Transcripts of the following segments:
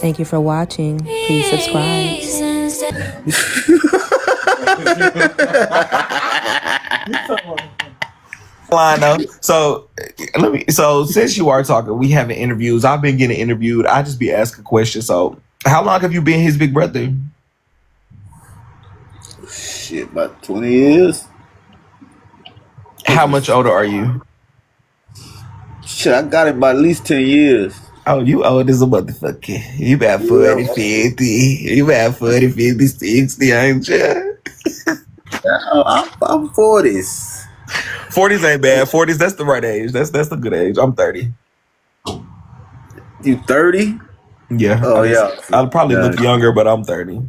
Thank you for watching. Please subscribe. Line though. So since you are talking, we having interviews. I've been getting interviewed. I just be asking questions. So how long have you been his big brother? Shit, about 20 years. How much older are you? Shit, I got it by at least 10 years. Oh, you old as a motherfucker. You about 40, 50. You about 40, 50, 60, ain't you? I'm 40s. 40s ain't bad. 40s, that's the right age. That's the good age. I'm 30. You 30? Yeah. Oh yeah. I'll probably look younger, but I'm 30.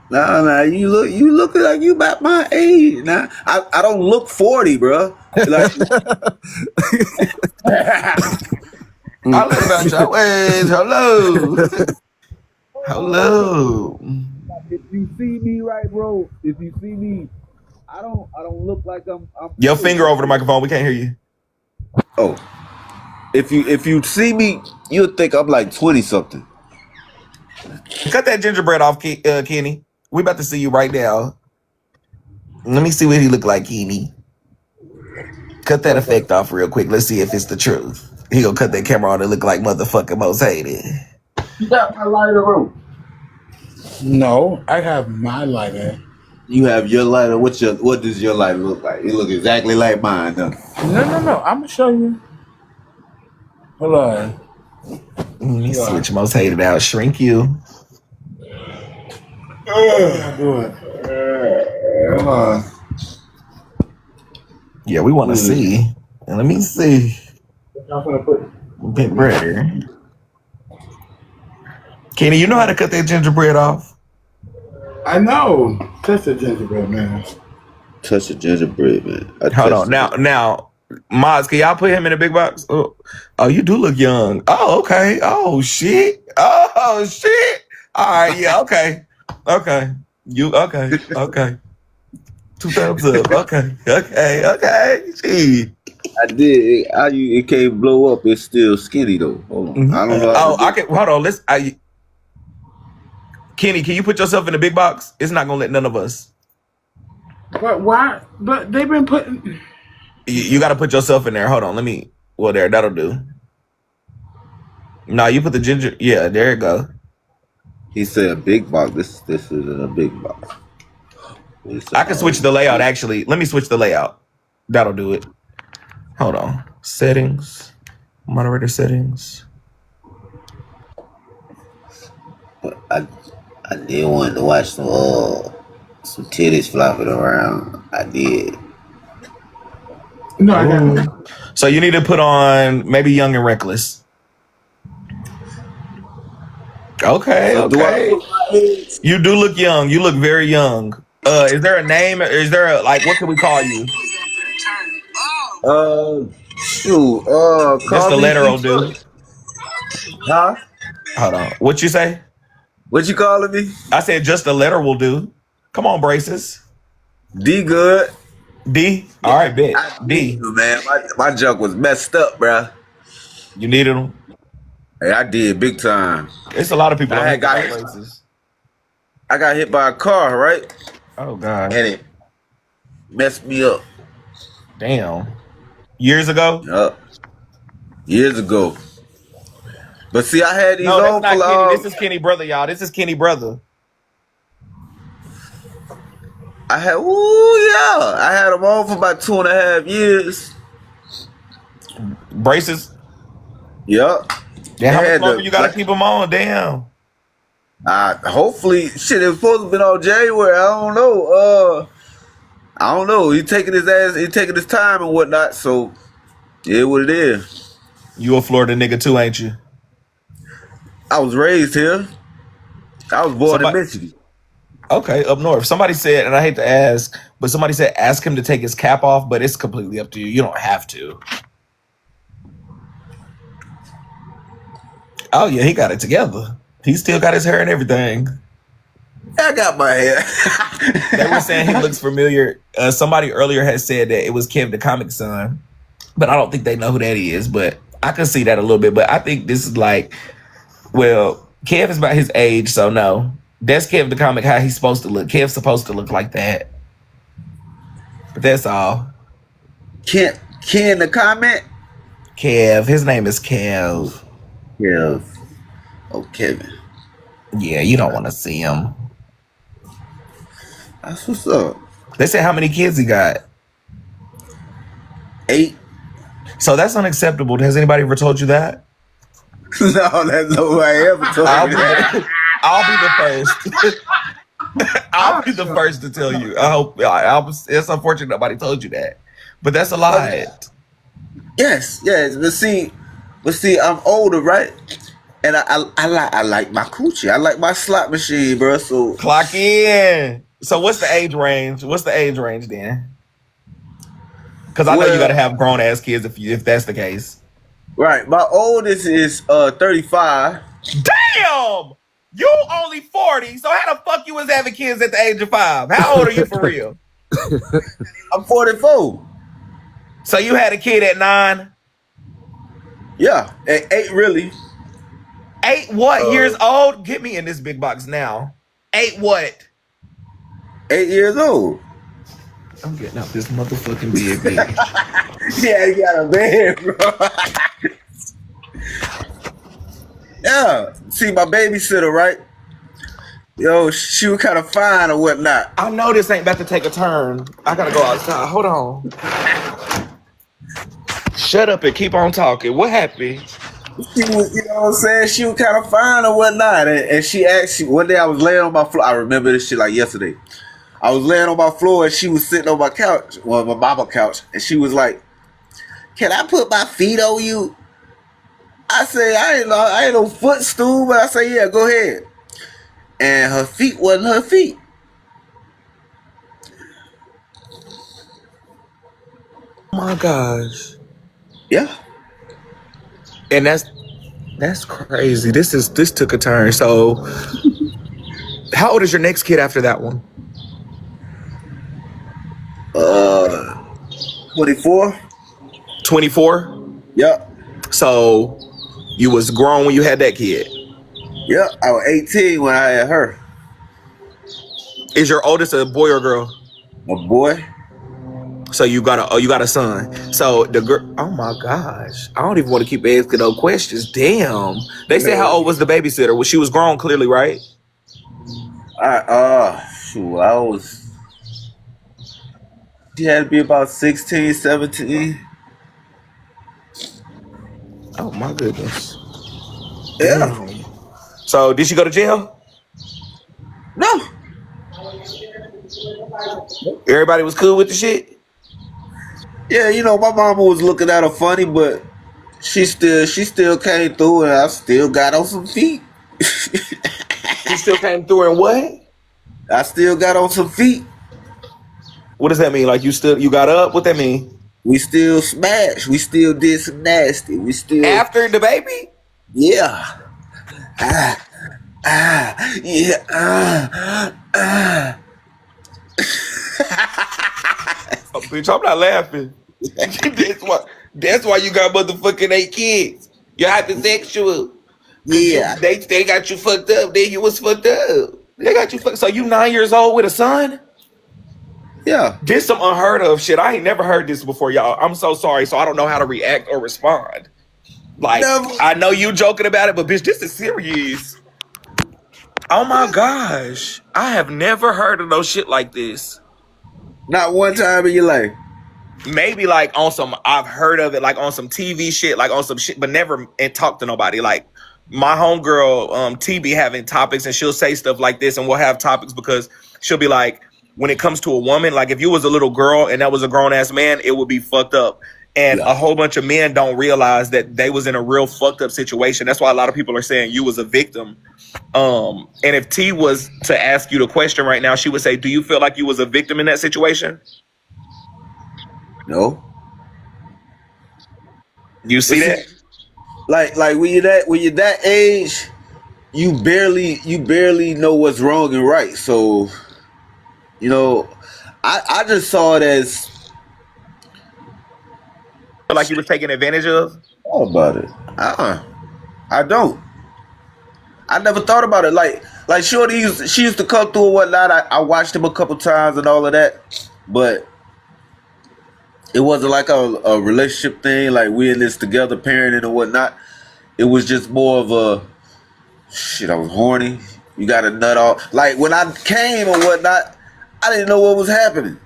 Nah, you look like you about my age. Nah, I don't look 40, bro. Like, I look about your age. Hello. Hello. if you see me, right, bro? If you see me, I don't look like I'm Your finger over the microphone. We can't hear you. Oh, if you see me, you'll think I'm like 20 something. Cut that gingerbread off, Kenny. We about to see you right now. Let me see what he look like, Kenny. Cut that effect off real quick. Let's see if it's the truth. He gonna cut that camera on and look like motherfucking Most Hated. You got my lighter room. No, I have my lighter. You have your lighter. What does your lighter look like? It look exactly like mine, huh? No. I'm gonna show you. Hold on. Let me switch Most Hated out. Shrink you. Do it. Come on. Yeah, we want to see. And let me see. I'm gonna put Bit brighter. Kenny, you know how to cut that gingerbread off? I know. Touch the gingerbread, man. Touch the gingerbread, man. Hold on. Now, Mods, can y'all put him in a big box? Oh, you do look young. Oh, okay. Oh, shit. Oh, shit. All right. Yeah, okay. Okay. Okay. 2 thumbs up. Okay. Gee. I did. It can't blow up. It's still skinny though. Hold on. I don't know. Hold on. Kenny, can you put yourself in a big box? It's not gonna let none of us. But why? But they've been putting. You got to put yourself in there. Hold on. There. That'll do. No, you put the ginger. Yeah, there you go. He said a big box. This isn't a big box. I can switch the layout, actually. Let me switch the layout. That'll do it. Hold on. Settings. Moderator settings. I did want to watch some titties flopping around. I did. No, I got. So you need to put on maybe Young and Reckless. Okay. You do look young. You look very young. Is there a name? Is there what can we call you? Shoot. Just the letter will do. Huh? Hold on. What you say? What you calling me? I said just the letter will do. Come on, braces. D good. D. All right, bet. D. Man, my junk was messed up, bro. You needed them. Hey, I did big time. It's a lot of people. I got hit by a car, right? Oh God. And it messed me up. Damn. Years ago? Yup. Years ago. But see, I had these No, that's not Kenny. This is Kenny brother, y'all. This is Kenny brother. I had them on for about 2.5 years. Braces? Yup. Yeah, how much longer you gotta keep them on? Damn. Hopefully, shit, it was supposed to have been on January. I don't know. He taking his time and whatnot, so yeah, what it is. You a Florida nigga too, ain't you? I was raised here. I was born in Michigan. Okay, up north. Somebody said, and I hate to ask, but somebody said ask him to take his cap off, but it's completely up to you. You don't have to. Oh yeah, he got it together. He still got his hair and everything. I got my hair. They were saying he looks familiar. Somebody earlier had said that it was Kev the Comic Son, but I don't think they know who that is. But I can see that a little bit. But I think this is like Well, Kev is about his age, so no. That's Kev the comic, how he's supposed to look. Kev's supposed to look like that. But that's all. Ken the comment? Kev. His name is Kev. Yeah. Oh, Kevin. Yeah, you don't want to see him. That's what's up. They said how many kids he got. 8. So that's unacceptable. Has anybody ever told you that? No, that's nobody ever told me that. I'll be the first. I'll be the first to tell you. I hope. It's unfortunate nobody told you that, but that's a lie. Yes. But see, I'm older, right? And I like my coochie. I like my slot machine, bro. So Clock in. So what's the age range? What's the age range then? Because I know you got to have grown ass kids if that's the case. Right. My oldest is 35. Damn. You only 40. So how the fuck you was having kids at the age of 5? How old are you for real? I'm 44. So you had a kid at 9? Yeah, at 8 really. 8 what years old? Get me in this big box now. 8 what? 8 years old. I'm getting out this motherfucking big bitch. Yeah, he got a bed, bro. Yeah. See, my babysitter, right? Yo, she was kind of fine or whatnot. I know this ain't about to take a turn. I gotta go outside. Hold on. Shut up and keep on talking. What happened? She was, you know what I'm saying? She was kind of fine or whatnot. And she asked, one day I was laying on my floor. I remember this shit like yesterday. I was laying on my floor and she was sitting on my couch, well, my mama couch. And she was like, "Can I put my feet on you?" I say, I ain't no footstool, but I say, yeah, go ahead. And her feet wasn't her feet. Oh my gosh. Yeah. And that's crazy. This took a turn. So how old is your next kid after that one? 24. 24? Yep. So you was grown when you had that kid. Yep. I was 18 when I had her. Is your oldest a boy or girl? A boy. So you got a son. So the girl, oh my gosh. I don't even want to keep asking those questions. Damn. They said how old was the babysitter? Well, she was grown clearly, right? Shoot, she had to be about 16, 17. Oh my goodness. Yeah. Damn. So did she go to jail? No. Everybody was cool with the shit? Yeah, you know, my mama was looking at her funny, but she still came through and I still got on some feet. She still came through and what? I still got on some feet. What does that mean? Like you got up? What that mean? We still smashed. We still did some nasty. We still After the baby? Yeah. Yeah. Oh, bitch, I'm not laughing. that's why you got motherfucking 8 kids. You're hypersexual. Yeah. They got you fucked up. Then you was fucked up. They got you fucked. So you 9 years old with a son? Yeah. This some unheard of shit. I ain't never heard this before, y'all. I'm so sorry. So I don't know how to react or respond. Like, Never. I know you joking about it, but bitch, this is serious. Oh my gosh. I have never heard of no shit like this. Not one time in your life. Maybe like on some, I've heard of it like on some TV shit, like on some shit, but never and talk to nobody. Like my homegirl, T be having topics and she'll say stuff like this and we'll have topics because she'll be like, when it comes to a woman, like if you was a little girl and that was a grown ass man, it would be fucked up. And a whole bunch of men don't realize that they was in a real fucked up situation. That's why a lot of people are saying you was a victim. And if T was to ask you the question right now, she would say, do you feel like you was a victim in that situation? No. You see that? Like when you're that age, you barely know what's wrong and right. So, you know, I just saw it as Like you were taken advantage of? all about it. I don't. I never thought about it. Like Shorty she used to come through and whatnot. I watched him a couple times and all of that, but it wasn't like a relationship thing. Like we in this together, parenting and whatnot. It was just more of a shit. I was horny. You got a nut off. Like when I came or whatnot, I didn't know what was happening.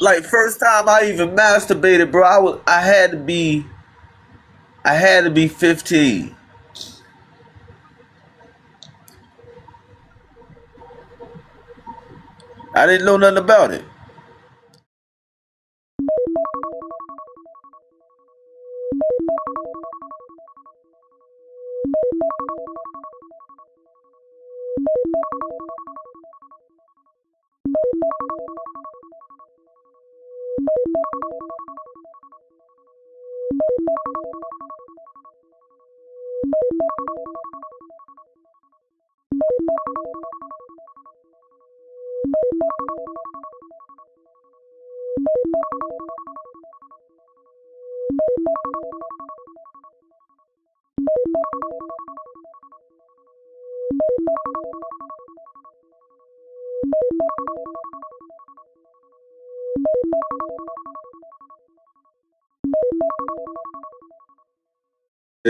Like first time I even masturbated, bro. I had to be 15. I didn't know nothing about it.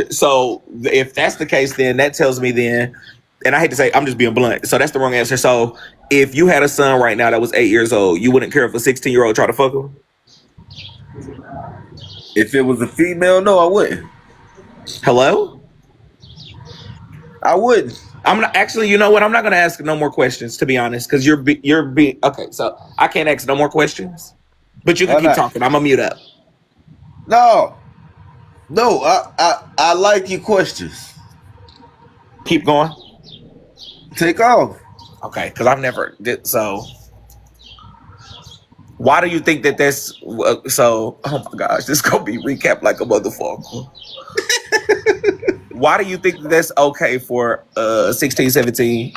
So if that's the case, then that tells me then, and I hate to say, I'm just being blunt. So that's the wrong answer. So if you had a son right now that was 8 years old, you wouldn't care if a 16-year-old tried to fuck him? If it was a female, no, I wouldn't. Hello? I wouldn't. I'm not actually. You know what? I'm not gonna ask no more questions, to be honest, because you're being okay. So I can't ask no more questions, but you can Why keep not? talking. I'm gonna mute up. No, I like your questions. Keep going. Take off. Okay, because I've never did so. Why do you think that that's so? Oh my gosh, this gonna be recapped like a motherfucker. Why do you think that's okay for 16, 17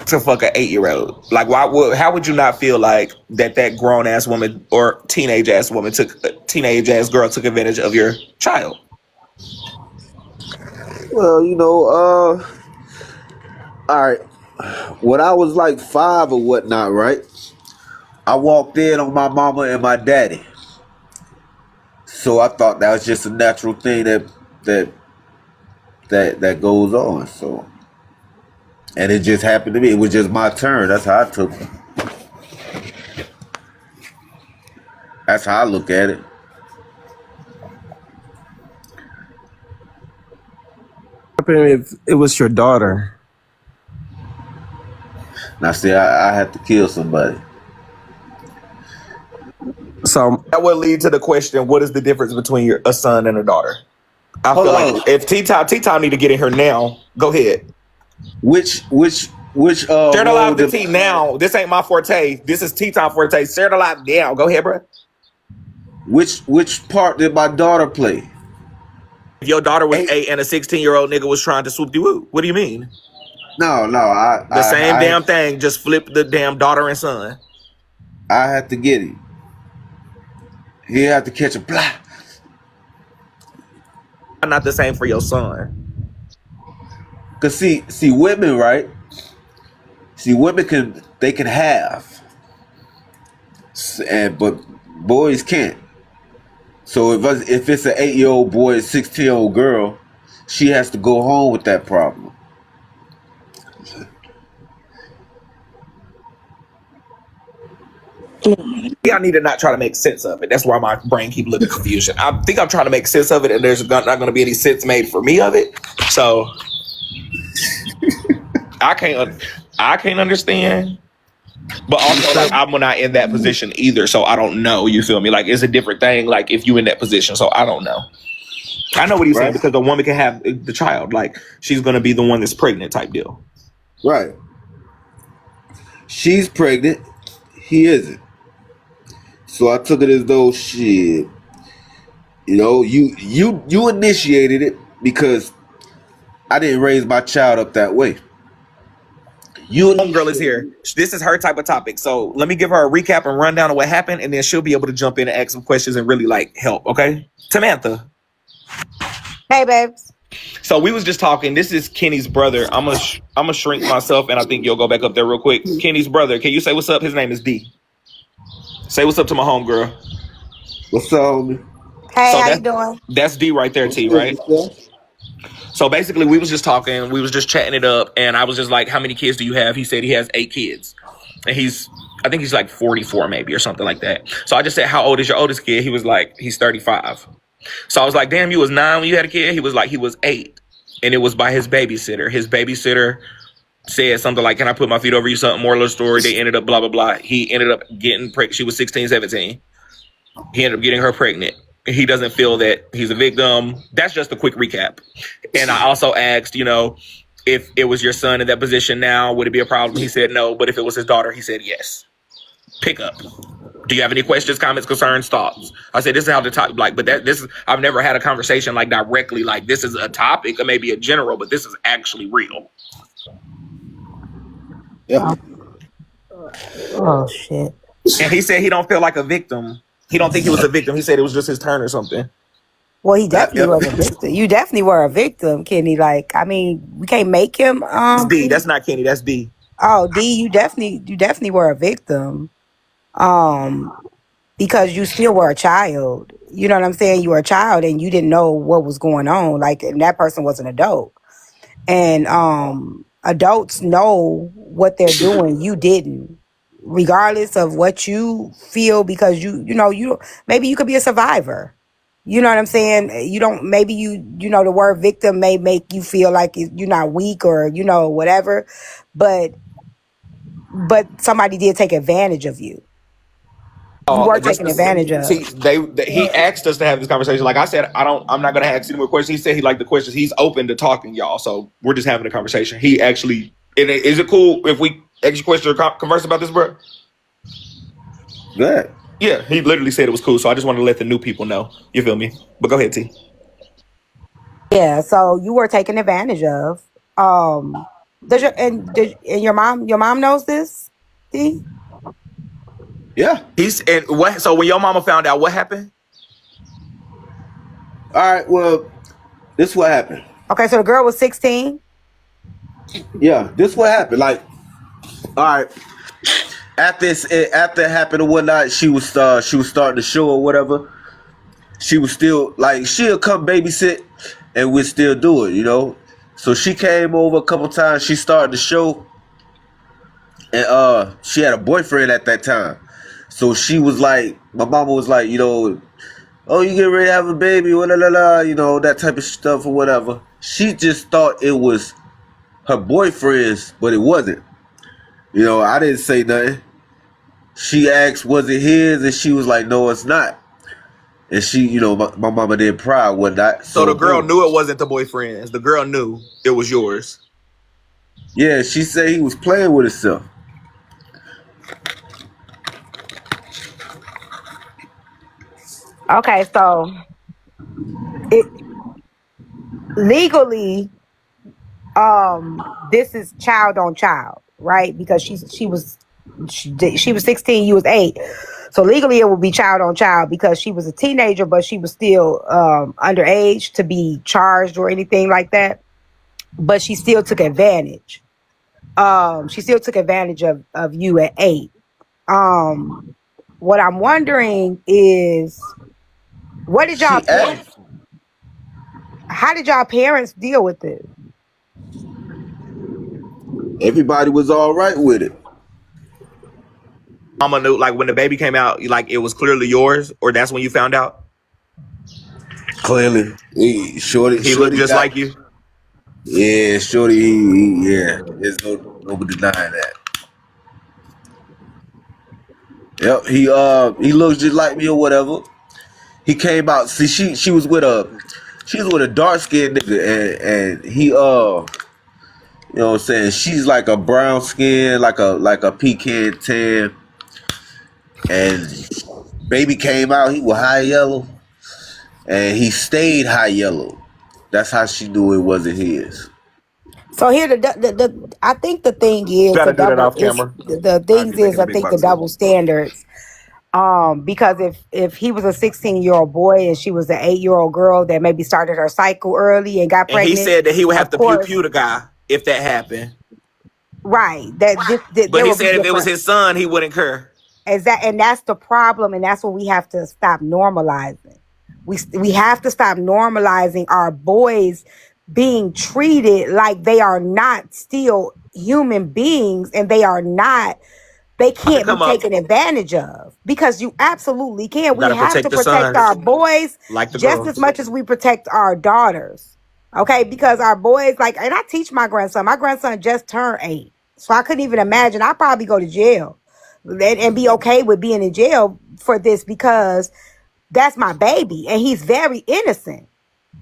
to fuck an 8-year-old? Like, how would you not feel like that grown ass woman or teenage ass girl took advantage of your child? Well, all right. When I was like 5 or whatnot, right? I walked in on my mama and my daddy. So I thought that was just a natural thing that goes on. So, and it just happened to me. It was just my turn. That's how I took it. That's how I look at it. If it was your daughter? Now, see, I had to kill somebody. So That would lead to the question: what is the difference between a son and a daughter? I Hold feel on. like if T-Time need to get in here now, go ahead. Which Share the live role with T now. This ain't my forte. This is T-Time forte. Share the live now. Go ahead, bro. which part did my daughter play? If your daughter was Hey. 8 and a 16-year-old nigga was trying to swoop you woo, what do you mean? No, The same damn thing. Just flip the damn daughter and son. I had to get him. He had to catch a blah. Not the same for your son. Cause see women, right? See women can have, but boys can't. So if it's an 8-year-old boy, and 16-year-old girl, she has to go home with that problem. I need to not try to make sense of it. That's why my brain keep looking confusion. I think I'm trying to make sense of it, and there's not going to be any sense made for me of it. So I can't understand. But also, like, I'm not in that position either, so I don't know. You feel me? Like, it's a different thing. Like, if you in that position, so I don't know. I know what he's saying, because a woman can have the child. Like, she's going to be the one that's pregnant type deal. Right. She's pregnant. He isn't. So I took it as though shit. You initiated it because I didn't raise my child up that way. You Homegirl is here. This is her type of topic. So let me give her a recap and rundown of what happened, and then she'll be able to jump in and ask some questions and really like help. Okay, Samantha. Hey, babes. So we was just talking. This is Kenny's brother. I'm gonna shrink myself, and I think you'll go back up there real quick. Kenny's brother. Can you say what's up? His name is D. Say what's up to my homegirl. What's up, homie? Hey, So how you doing? That's D right there, T. Right. So basically, we was just talking. We was just chatting it up, and I was just like, "How many kids do you have?" He said he has 8 kids, and I think he's like 44 maybe or something like that. So I just said, "How old is your oldest kid?" He was like, "He's 35." So I was like, "Damn, you was 9 when you had a kid?" He was like, "He was 8, and it was by his babysitter. His babysitter said something like, 'Can I put my feet over you?' Something, moral of the story. They ended up blah blah blah. He ended up getting pregnant. She was 16, 17. He ended up getting her pregnant. He doesn't feel that he's a victim. That's just a quick recap. And I also asked, if it was your son in that position now, would it be a problem? He said no. But if it was his daughter, he said yes. Pick up. Do you have any questions, comments, concerns, thoughts? I said, this is how the topic, I've never had a conversation like directly, like this is a topic or maybe a general, but this is actually real. Yeah. Oh, shit. And he said he don't feel like a victim. He don't think he was a victim. He said it was just his turn or something. Well, he definitely was a victim. You definitely were a victim, Kenny. Like, I mean, we can't make him. It's D. That's not Kenny. That's D. Oh, D, you definitely were a victim. Because you still were a child. You know what I'm saying? You were a child and you didn't know what was going on. Like, and that person was an adult. And adults know what they're doing. You didn't. Regardless of what you feel, because you maybe you could be a survivor. You know what I'm saying? You don't, maybe the word victim may make you feel like you're not weak or, whatever. But somebody did take advantage of you. You were taken advantage of. See, he asked us to have this conversation. Like I said, I'm not going to ask any more questions. He said he liked the questions. He's open to talking, y'all. So we're just having a conversation. He actually, is it cool if we ask you questions or converse about this, bro? Good. Yeah, he literally said it was cool. So I just wanted to let the new people know. You feel me? But go ahead, T. Yeah, so you were taken advantage of. Does your mom knows this, T? Yeah. So when your mama found out, what happened? All right. Well, this is what happened. Okay, so the girl was 16. Yeah, this is what happened. Like, all right. After it happened or whatnot, she was starting the show or whatever. She was still like, she'll come babysit and we'll still do it, So she came over a couple times. She started the show, and she had a boyfriend at that time. So she was like, my mama was like, oh, you get ready to have a baby, that type of stuff or whatever. She just thought it was her boyfriend's, but it wasn't. I didn't say nothing. She asked, was it his? And she was like, no, it's not. And she, my mama didn't pry or whatnot. So the girl knew it wasn't the boyfriend's. The girl knew it was yours. Yeah, she said he was playing with himself. Okay, so legally, this is child on child, right? Because she was 16, you was 8. So legally it would be child on child because she was a teenager, but she was still underage to be charged or anything like that. But she still took advantage. She still took advantage of you at 8. What I'm wondering is, what did y'all parents, how did y'all parents deal with it? Everybody was all right with it. Mama knew, like when the baby came out, like it was clearly yours, or that's when you found out? Clearly. Shorty looked just like you? Yeah, Shorty, yeah. There's no denying that. Yep, he looks just like me or whatever. He came out. See, she was with a dark skinned nigga, and he you know what I'm saying? She's like a brown skin, like a pecan tan. And baby came out, he was high yellow, and he stayed high yellow. That's how she knew it wasn't his. So here the I think the thing is Gotta the do that double off is camera. the I'll things be is making I a big think the box of it. double standards. Because if he was a 16-year-old boy and she was an 8-year-old girl that maybe started her cycle early and got And he pregnant, said that he would have of to pew course, pew the guy if that happened. right? But There he will be said if it was different. his son, he wouldn't care. And that's the problem, and that's what we have to stop normalizing. We have to stop normalizing our boys being treated like they are not still human beings, and they I can can't be come up. taken advantage of, because you absolutely can. You We gotta have protect to the protect sons our boys like the just as girls. much as we protect our daughters. Okay, because our boys, like, and I teach my grandson. My grandson just turned 8, so I couldn't even imagine. I'd probably go to jail and be okay with being in jail for this, because that's my baby and he's very innocent.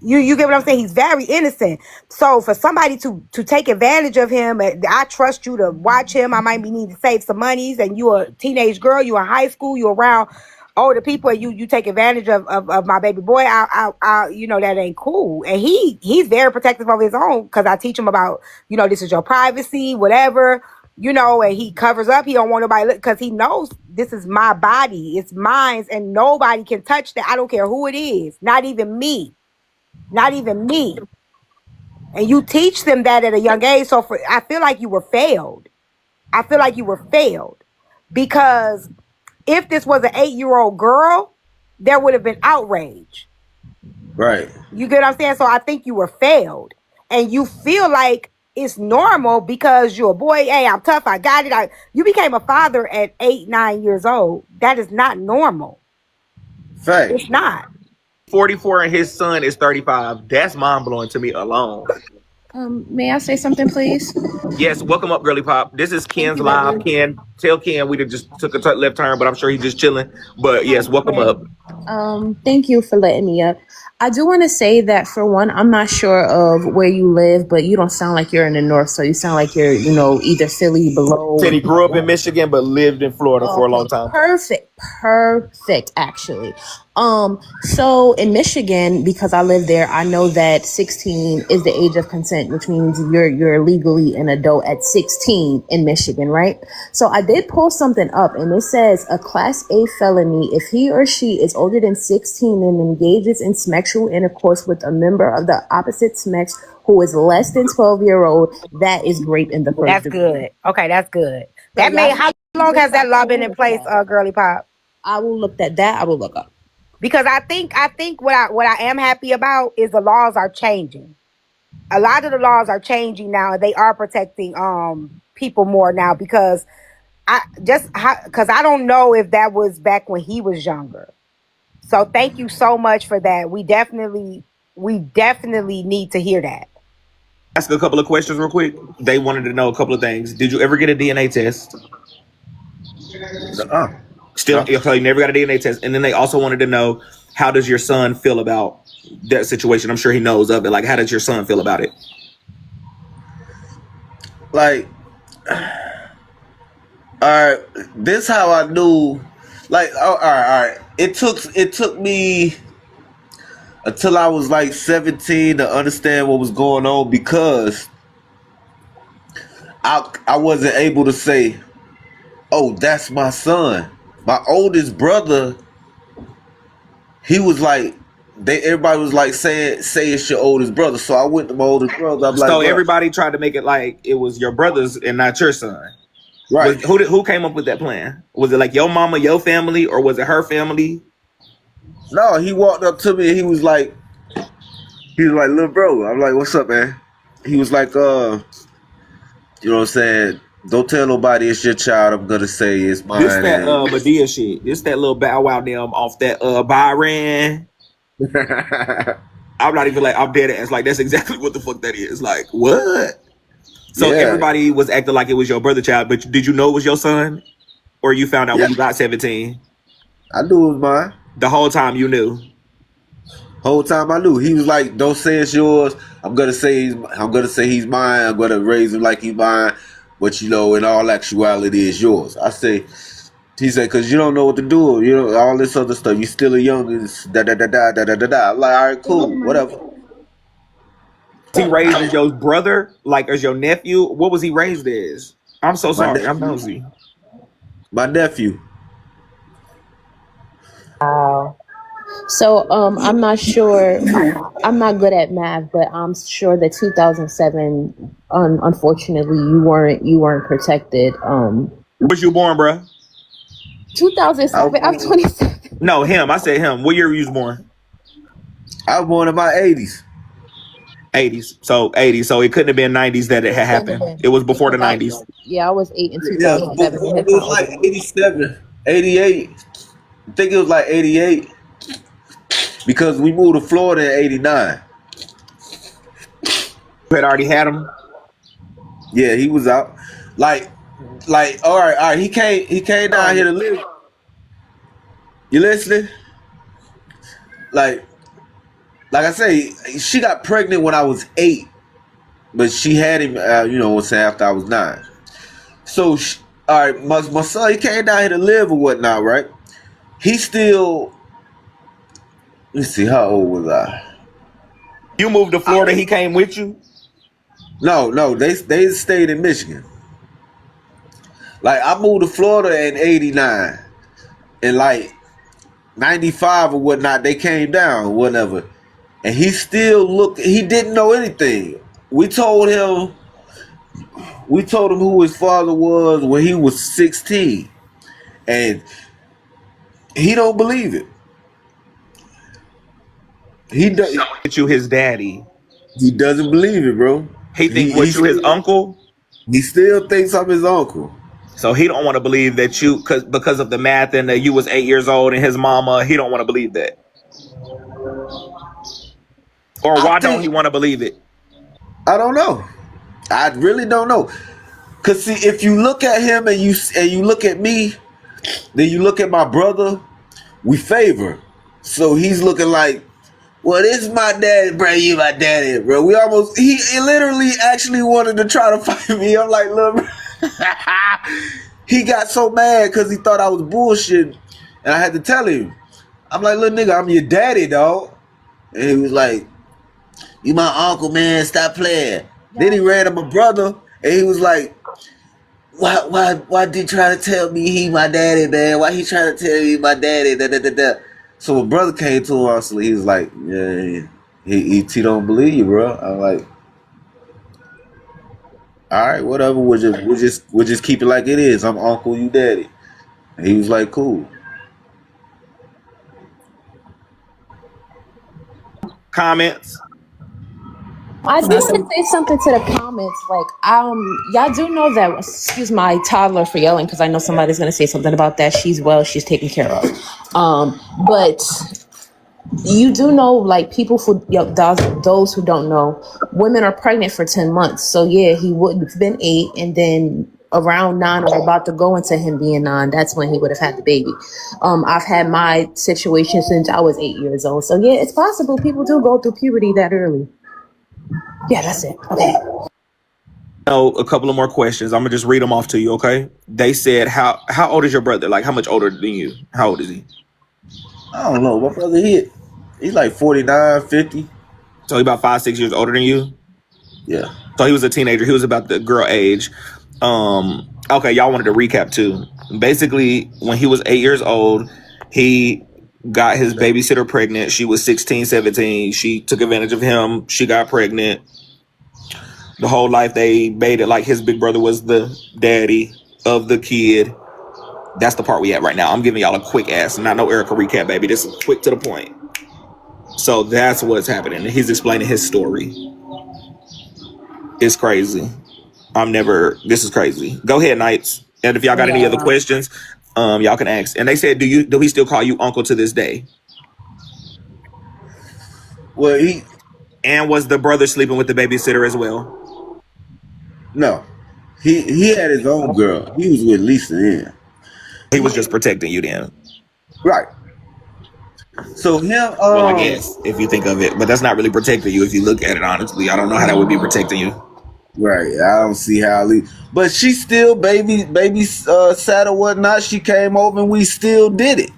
You get what I'm saying? He's very innocent. So for somebody to take advantage of him, I trust you to watch him. I might be need to save some monies, and you a teenage girl, you in high school, you around older people, and you take advantage of my baby boy. You know, that ain't cool. And he's very protective of his own, because I teach him about, you know, this is your privacy, whatever, you know, and he covers up. He don't want nobody look, because he knows this is my body, it's mine, and nobody can touch that. I don't care who it is, not even me. Not even me. And you teach them that at a young age. So I feel like you were failed. I feel like you were failed, because if this was an 8-year-old girl, there would have been outrage. Right. You get what I'm saying? So I think you were failed, and you feel like it's normal because you're a boy. Hey, I'm tough. I got it. You became a father at 8, 9 years old. That is not normal. Fact. It's not. 44 and his son is 35. That's mind blowing to me alone. May I say something, please? Yes, welcome up, Girly Pop. This is Thank Ken's you, live. baby. Ken, tell Ken we just took a left turn, but I'm sure he's just chilling. But yes, welcome Okay. up. Thank you for letting me up. I do want to say that, for one, I'm not sure of where you live, but you don't sound like you're in the north, so you sound like you're, you know, either Philly below. Said he grew up in Michigan but lived in Florida for a long Okay, time. perfect, actually. So in Michigan, because I live there, I know that 16 is the age of consent, which means you're legally an adult at 16 in Michigan, right? So I did pull something up, and it says a Class A felony if he or she is older than 16 and engages in sexual intercourse with a member of the opposite sex who is less than 12-year-old, that is rape in the first That's degree. good. Okay, that's good. So That y'all may How long has that law been in place, Girly Pop? I will look at that. I will look up. Because I think what I am happy about is the laws are changing. A lot of the laws are changing now, and they are protecting people more now, because I don't know if that was back when he was younger. So thank you so much for that. We definitely need to hear that. Ask a couple of questions real quick. They wanted to know a couple of things. Did you ever get a DNA test? Still, No. so you never got a DNA test. And then they also wanted to know, how does your son feel about that situation? I'm sure he knows of it. Like, how does your son feel about it? Like, all right, this how I knew. Like, all right. It took me until I was like 17 to understand what was going on, because I wasn't able to say, "Oh, that's my son." My oldest brother, he was like, everybody was like say it's your oldest brother. So I went to my oldest brother. I'm like, So "Bro." everybody tried to make it like it was your brother's and not your son. Right. Who came up with that plan? Was it like your mama, your family, or was it her family? No, he walked up to me and he was like, "Little bro." I'm like, "What's up, man?" He was like, you know what I'm saying? "Don't tell nobody it's your child. I'm gonna say it's mine." This that Medea shit. This that little Bow Wow them off that Byron. I'm not even like, I'm dead ass. Like, that's exactly what the fuck that is. Like, what? So Yeah. everybody was acting like it was your brother child, but did you know it was your son? Or you found out Yeah. when you got 17? I knew it was mine. The whole time you knew. Whole time I knew. He was like, "Don't say it's yours. I'm gonna say he's mine. I'm gonna raise him like he's mine. But in all actuality, it's yours." He said, "Cause you don't know what to do. You know all this other stuff. You still a young. Da da da da da da da da." I'm like, "All right, cool, whatever." Was he raised as your brother, like as your nephew? What was he raised as? I'm so My sorry. I'm nephew. nosy. My nephew. Wow. So I'm not sure. I'm not good at math, but I'm sure that 2007. Unfortunately, you weren't protected. Was you born, bruh? 2007. I'm 27. No, him. I said him. What year you was born? I was born in my 80s. 80s. So 80s. So it couldn't have been 90s that it had happened. It was before the 90s. Yeah, I was 8 in Yeah, 2007. it was like 87, 88. I think it was like 88 because we moved to Florida in 89. You had already had him. Yeah, he was out. Like, all right. He came down here to live. You listening? Like I say, she got pregnant when I was 8, but she had him, after I was 9. So, all right, my son, he came down here to live or whatnot, right? He still, let's see, how old was I? You moved to Florida. He came with you. No, they stayed in Michigan. Like, I moved to Florida in 89, and like 95 or whatnot, they came down or whatever. And he still he didn't know anything. We told him who his father was when he was 16. And he don't believe it. He You his daddy. doesn't believe it, bro. He think was you his uncle. He still thinks I'm his uncle. So he don't want to believe that you, because of the math and that you was 8 years old and his mama. He don't want to believe that. Or why don't he want to believe it? I don't know. I really don't know. Cause see, if you look at him and you look at me, then you look at my brother, we favor. So he's looking like, well, this is my daddy, bro. You my daddy, bro. He literally actually wanted to try to fight me. I'm like, look, he got so mad because he thought I was bullshitting, and I had to tell him. I'm like, little nigga, I'm your daddy, dog. And he was like, you my uncle, man. Stop playing. Then he ran to my brother, and he was like, why did he try to tell me he my daddy, man? Why he trying to tell me my daddy? Da, da, da, da. So my brother came to him, honestly. He was like, yeah, he don't believe you, bro. I'm like, all right, whatever. We'll just keep it like it is. I'm uncle, you daddy. And he was like, cool. Comments? I do want to say something to the comments. Like, y'all do know that. Excuse my toddler for yelling because I know somebody's gonna say something about that. She's well. She's taken care of. But you do know, like, people those who don't know, women are pregnant for 10 months. So yeah, he would have been 8, and then around 9 or about to go into him being 9, that's when he would have had the baby. I've had my situation since I was 8 years old. So yeah, it's possible people do go through puberty that early. Yeah, that's it. Okay. A couple of more questions. I'm gonna just read them off to you, okay? They said, how old is your brother? Like, how much older than you? How old is he? I don't know. My brother, he's like 49, 50. So he about 5-6 years older than you? Yeah. So he was a teenager. He was about the girl age. Okay, y'all wanted to recap too. Basically, when he was 8 years old, he got his babysitter pregnant. She was 16, 17. She took advantage of him. She got pregnant. The whole life they made it like his big brother was the daddy of the kid. That's the part we at right now. I'm giving y'all a quick ass, not no Erica recap, baby. This is quick to the point. So that's what's happening. He's explaining his story. It's crazy. This is crazy. Go ahead, Knights. And if y'all got any other questions, y'all can ask. And they said, do he still call you uncle to this day? Well, and was the brother sleeping with the babysitter as well? No. He had his own girl. He was with Lisa then. He was just protecting you then. Right. So him well, I guess, if you think of it. But that's not really protecting you if you look at it honestly. I don't know how that would be protecting you. Right. I don't see how but she still baby sat or whatnot. She came over and we still did it.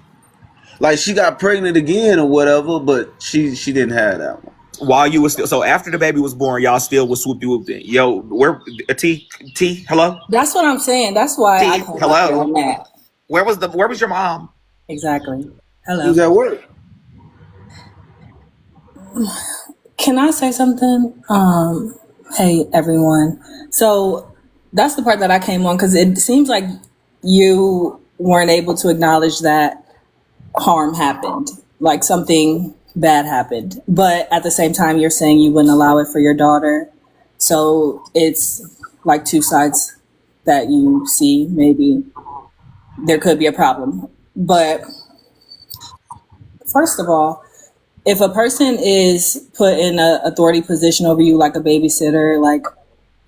Like, she got pregnant again or whatever, but she didn't have that one. While you was still, so after the baby was born, y'all still was swoop de whoop then. Yo, where T, hello? That's what I'm saying. That's why I T, came up here hello? on that. Where was your mom? Exactly. He Hello. was at work. Can I say something? Hey everyone. So that's the part that I came on because it seems like you weren't able to acknowledge that harm happened, like something bad happened. But at the same time, you're saying you wouldn't allow it for your daughter. So it's like two sides that you see. Maybe there could be a problem. But first of all, if a person is put in an authority position over you, like a babysitter, like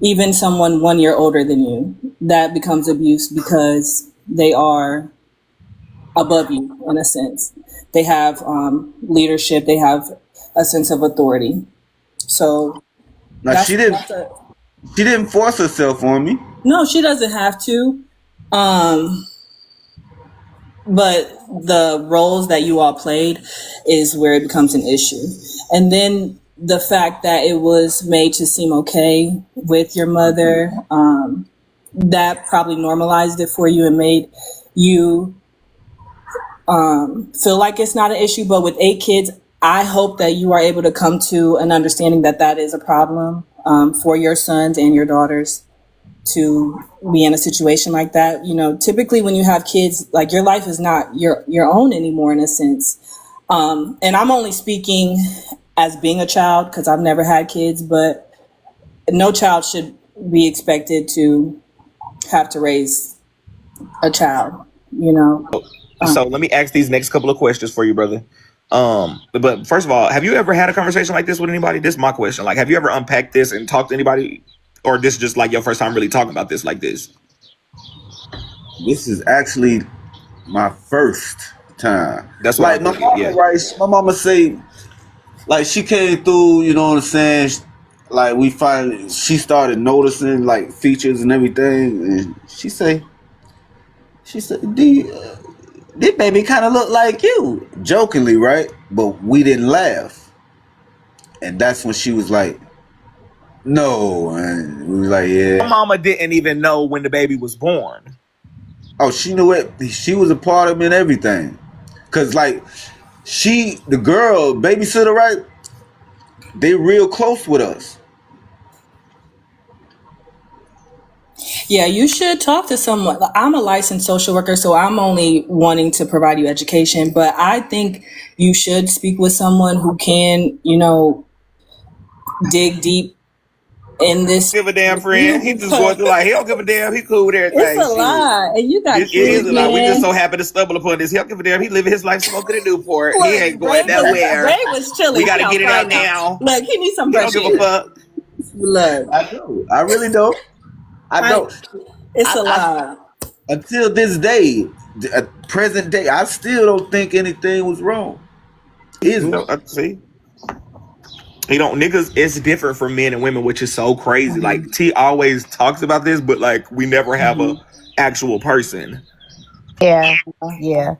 even someone 1 year older than you, that becomes abuse because they are above you in a sense. They have leadership. They have a sense of authority. So Now that's, she didn't. that's a, She didn't force herself on me. no, she doesn't have to. But the roles that you all played is where it becomes an issue. And then the fact that it was made to seem okay with your mother, that probably normalized it for you and made you feel like it's not an issue. But with 8 kids, I hope that you are able to come to an understanding that that is a problem for your sons and your daughters to be in a situation like that. You know, typically when you have kids, like your life is not your own anymore in a sense. And I'm only speaking as being a child because I've never had kids, but no child should be expected to have to raise a child, you know. So let me ask these next couple of questions for you, brother. But first of all, have you ever had a conversation like this with anybody? This is my question. Like, have you ever unpacked this and talked to anybody? Or this is just like your first time really talking about this like this? This is actually my first time. That's what Like my mama, right? My mama say, like she came through. You know what I'm saying? Like she started noticing like features and everything, and she said, this baby kind of look like you, jokingly, right? But we didn't laugh, and that's when she was like, no, and we was like, yeah. My mama didn't even know when the baby was born. Oh, she knew it. She was a part of it and everything. Cause like the girl babysitter, right? They real close with us. Yeah, you should talk to someone. I'm a licensed social worker, so I'm only wanting to provide you education, but I think you should speak with someone who can, you know, dig deep in this. Give a damn, friend. He just going through like he don't give a damn. He cool with everything. It's a lot, and you got It is kids, a lot. We man. just so happy to stumble upon this. He don't give a damn. He living his life smoking in Newport. Look, He ain't going Ray nowhere. Ray was chilling. We gotta He get it outside out now. Look, he needs some He don't fresh give a air. fuck. Look, I do. I really don't. I don't. it's a lot. Until this day, present day, I still don't think anything was wrong. Is You know, see, you know, niggas, it's different for men and women, which is so crazy. Like T always talks about this, but like we never have a actual person. Yeah, yeah.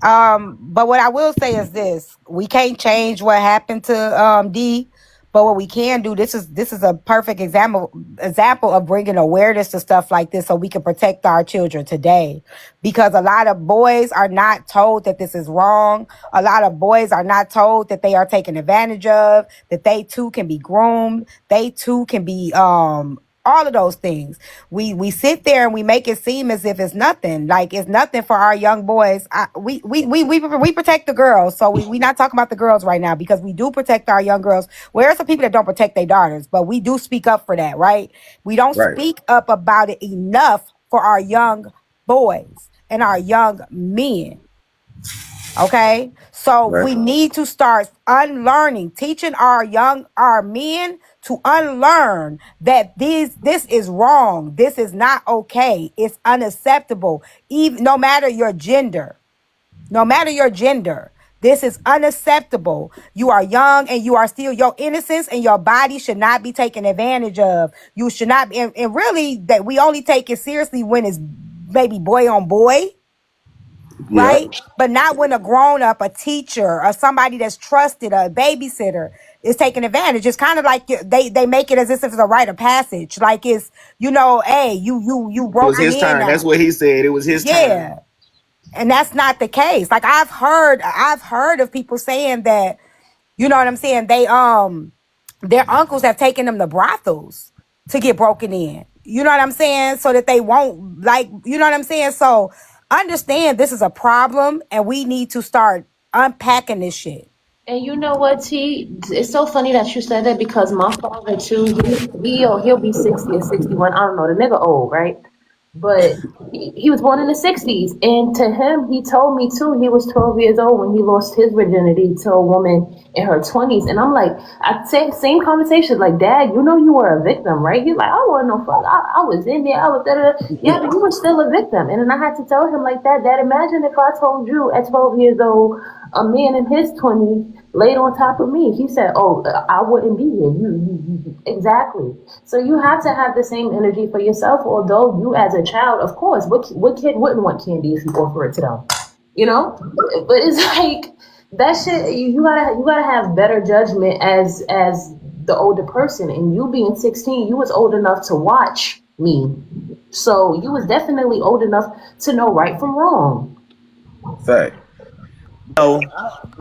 But what I will say is this: we can't change what happened to D, but what we can do, this is a perfect example of bringing awareness to stuff like this, so we can protect our children today. Because a lot of boys are not told that this is wrong. A lot of boys are not told that they are taken advantage of, that they too can be groomed, they too can be all of those things. We sit there and we make it seem as if it's nothing. Like it's nothing for our young boys. We protect the girls. So we not talking about the girls right now, because we do protect our young girls. Where's some people that don't protect their daughters? But we do speak up for that, right? We don't speak up about it enough for our young boys and our young men. Okay, so we need to start unlearning, teaching our men to unlearn that this is wrong. This is not okay. It's unacceptable. Even no matter your gender, this is unacceptable. You are young and you are still, your innocence and your body should not be taken advantage of. You should not be, and really that we only take it seriously when it's maybe boy on boy. Yeah. right? But not when a grown up, a teacher, or somebody that's trusted, a babysitter, is taking advantage. It's kind of like they make it as if it's a rite of passage, like it's hey, you It was broken his in turn. That's now, what he said. It was his turn. yeah, and that's not the case. Like I've heard of people saying that, you know what I'm saying? Their uncles have taken them to brothels to get broken in. You know what I'm saying? So that they won't you know what I'm saying? So understand this is a problem and we need to start unpacking this shit. And you know what, T? It's so funny that you said that because my father too, he'll be 60 or 61. I don't know, the nigga old, right? But he was born in the 60s. And to him, he told me too, he was 12 years old when he lost his virginity to a woman in her 20s. And I'm like, I'd say same conversation, like, Dad, you know you were a victim, right? He's like, I wasn't no fuck. I was in there, I was da-da-da. Yeah, but you were still a victim. And then I had to tell him like that, Dad, imagine if I told you at 12 years old, a man in his 20s laid on top of me. He said, oh, I wouldn't be here. You exactly. So you have to have the same energy for yourself, although you as a child, of course, what kid wouldn't want candy if you offer it to them? You know? But it's like that shit, you gotta have better judgment as the older person. And you being 16, you was old enough to watch me. So you was definitely old enough to know right from wrong. Fact. No.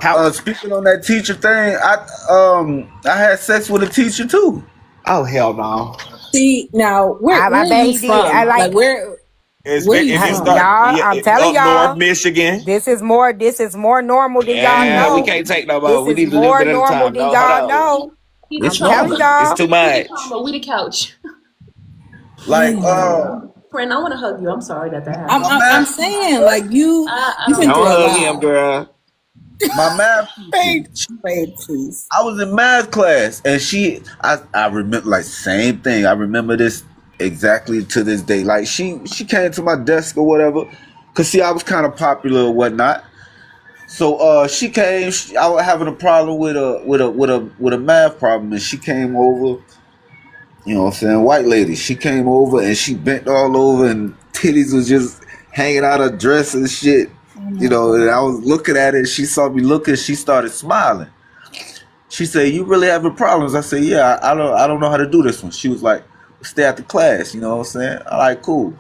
How? Speaking on that teacher thing, I had sex with a teacher too. Oh hell no! See, now where I are bet you he did. from? I like where It's are you it's from? y'all. I'm telling up y'all, North Michigan. this is more normal than y'all Yeah, we know. can't take no more. We This is need a little more bit at a normal time. than No, y'all hold on. know. I'm It's telling normal. y'all. It's too much. We the couch. Like Friend, I want to hug you. I'm sorry that I'm happened. my I'm math saying like I you've been don't through Don't a hug him, lot. girl. my math teacher. Babe, please. I was in math class and I remember like same thing. I remember this exactly to this day. Like she came to my desk or whatever. Cause see I was kind of popular or whatnot. So she came, I was having a problem with a math problem and she came over, you know what I'm saying, white lady. She came over and she bent all over and titties was just hanging out her dress and shit. You know, and I was looking at it, she saw me looking, she started smiling. She said, "You really having problems?" I said, "Yeah, I don't know how to do this one." She was like, "Stay after class," you know what I'm saying? I like cool.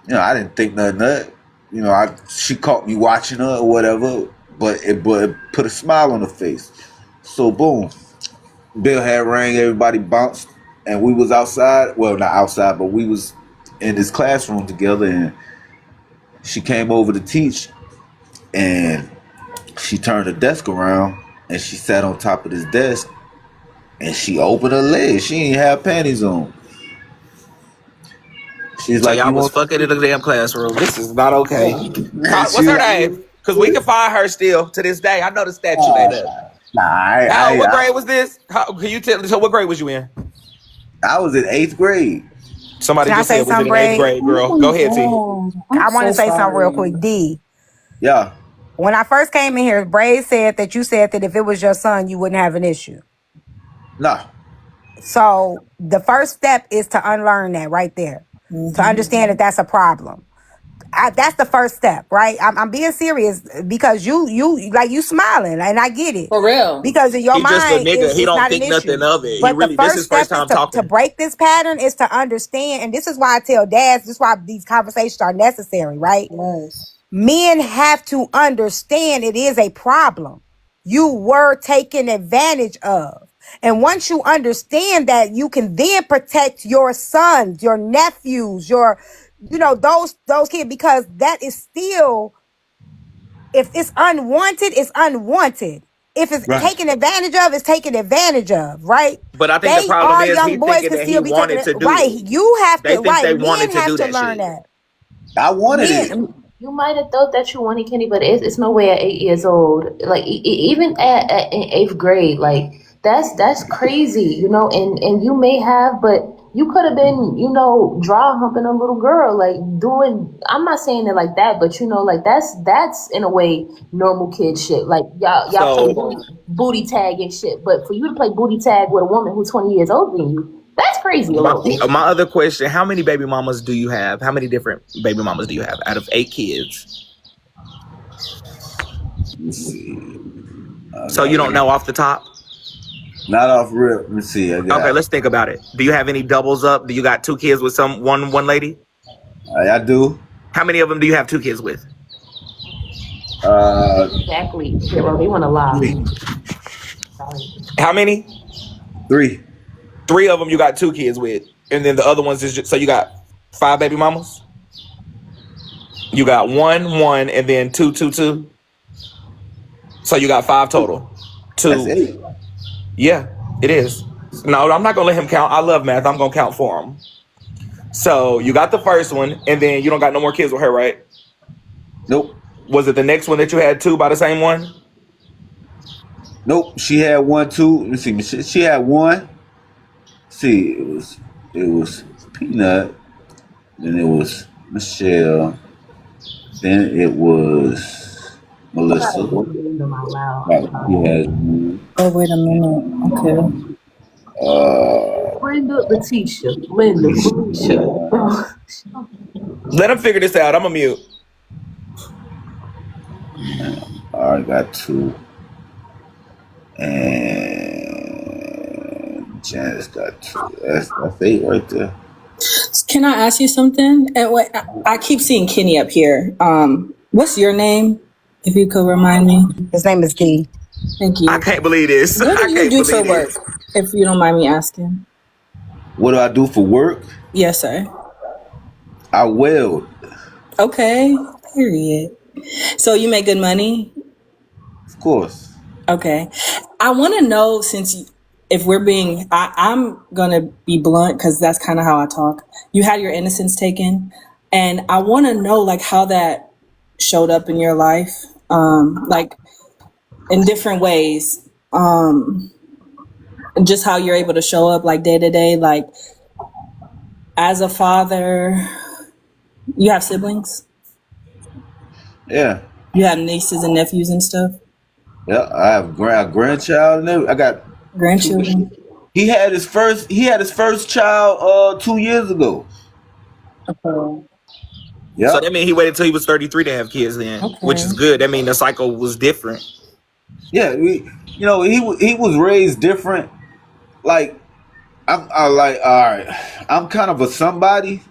You know, I didn't think nothing of it. You know, she caught me watching her or whatever, but it put a smile on her face. So boom, bell had rang, everybody bounced, and we was outside. Well, not outside, but we was in this classroom together, and she came over to teach, and she turned her desk around, and she sat on top of this desk, and she opened her legs. She ain't have panties on. She's So like, y'all "You was want?" fucking in the damn classroom. This is not okay. What's She her like, name? Because we can find her still to this day. I know the statue ain't up. Nah, What grade was this? Can you tell? So what grade was you in? I was in 8th grade. Somebody Can I just say said was in something, the 8th Bray? grade, girl. Go ahead, T. I want to so say something real sorry. quick. D, Yeah. when I first came in here, Bray said that you said that if it was your son, you wouldn't have an issue. Nah. So the first step is to unlearn that right there, to understand that that's a problem. That's the first step, right? I'm being serious because you smiling and I get it. For real. Because in your He just a mind, nigga. He it's don't not an think nothing issue. of it. He But the really. This first is first step is time talking. to break this pattern is to understand. And this is why I tell dads, this is why these conversations are necessary, right? Yes. Men have to understand it is a problem. You were taken advantage of. And once you understand that, you can then protect your sons, your nephews, those kids, because that is still, if it's unwanted, it's unwanted. If it's Right. taken advantage of, it's taken advantage of, right? But I think the They problem are is he young boys thinking can that he still be taken, wanted to do right? it. You have They to, think they right? wanted Men to have do to that learn shit. that. I wanted it. Men, You might have thought that you wanted candy, but it's no way at 8 years old. Like even in 8th grade, like that's crazy, you know. And you may have, but you could have been, you know, draw humping a little girl, like doing. I'm not saying it like that, but you know, like that's in a way normal kid shit. Like y'all play So booty tag and shit. But for you to play booty tag with a woman who's 20 years older than you, that's crazy a little bit. my other question: how many baby mamas do you have? How many different baby mamas do you have out of 8 kids? Let's see. So you don't know off the top? Not off rip. Let me see. Okay, let's think about it. Do you have any doubles up? Do you got 2 kids with one lady? I do. How many of them do you have 2 kids with? Exactly. Hero, they want to lie. 3. How many? 3. 3 of them you got 2 kids with, and then the other ones is just, so you got 5 baby mamas. You got 1, and then 2, 2, 2. So you got 5 total. 2. That's 8. Yeah, it is. No, I'm not gonna let him count. I love math. I'm gonna count for him. So you got the first one, and then you don't got no more kids with her, right? Nope. Was it the next one that you had 2 by the same one? Nope. She had 1, 2. Let me see. She had 1. See, it was Peanut. Then it was Michelle. Then it was Melissa. He has Oh, wait a minute. Okay. Linda, Letitia, Felicia. Let him figure this out. I'm a mute. I got 2. And Janice got 2. That's 8 right there. Can I ask you something? And wait, I keep seeing Kenny up here. What's your name? If you could remind me. His name is D. Thank you. I can't believe this. What I do you can't do for believe work? this. If you don't mind me asking. What do I do for work? Yes, sir. I weld. Okay. Period. So you make good money? Of course. Okay. I want to know, since if we're being, I'm going to be blunt because that's kind of how I talk. You had your innocence taken. And I want to know like how that showed up in your life, like in different ways. And just how you're able to show up like day to day, like as a father. You have siblings? Yeah. You have nieces and nephews and stuff? Yeah. I have a grandchild and everything. I got Grandchildren? He had his first child 2 years ago. Okay. Yeah. So that means he waited till he was 33 to have kids then, which is good. That means the cycle was different. Yeah, he was raised different. Like I'm all right. I'm kind of a somebody,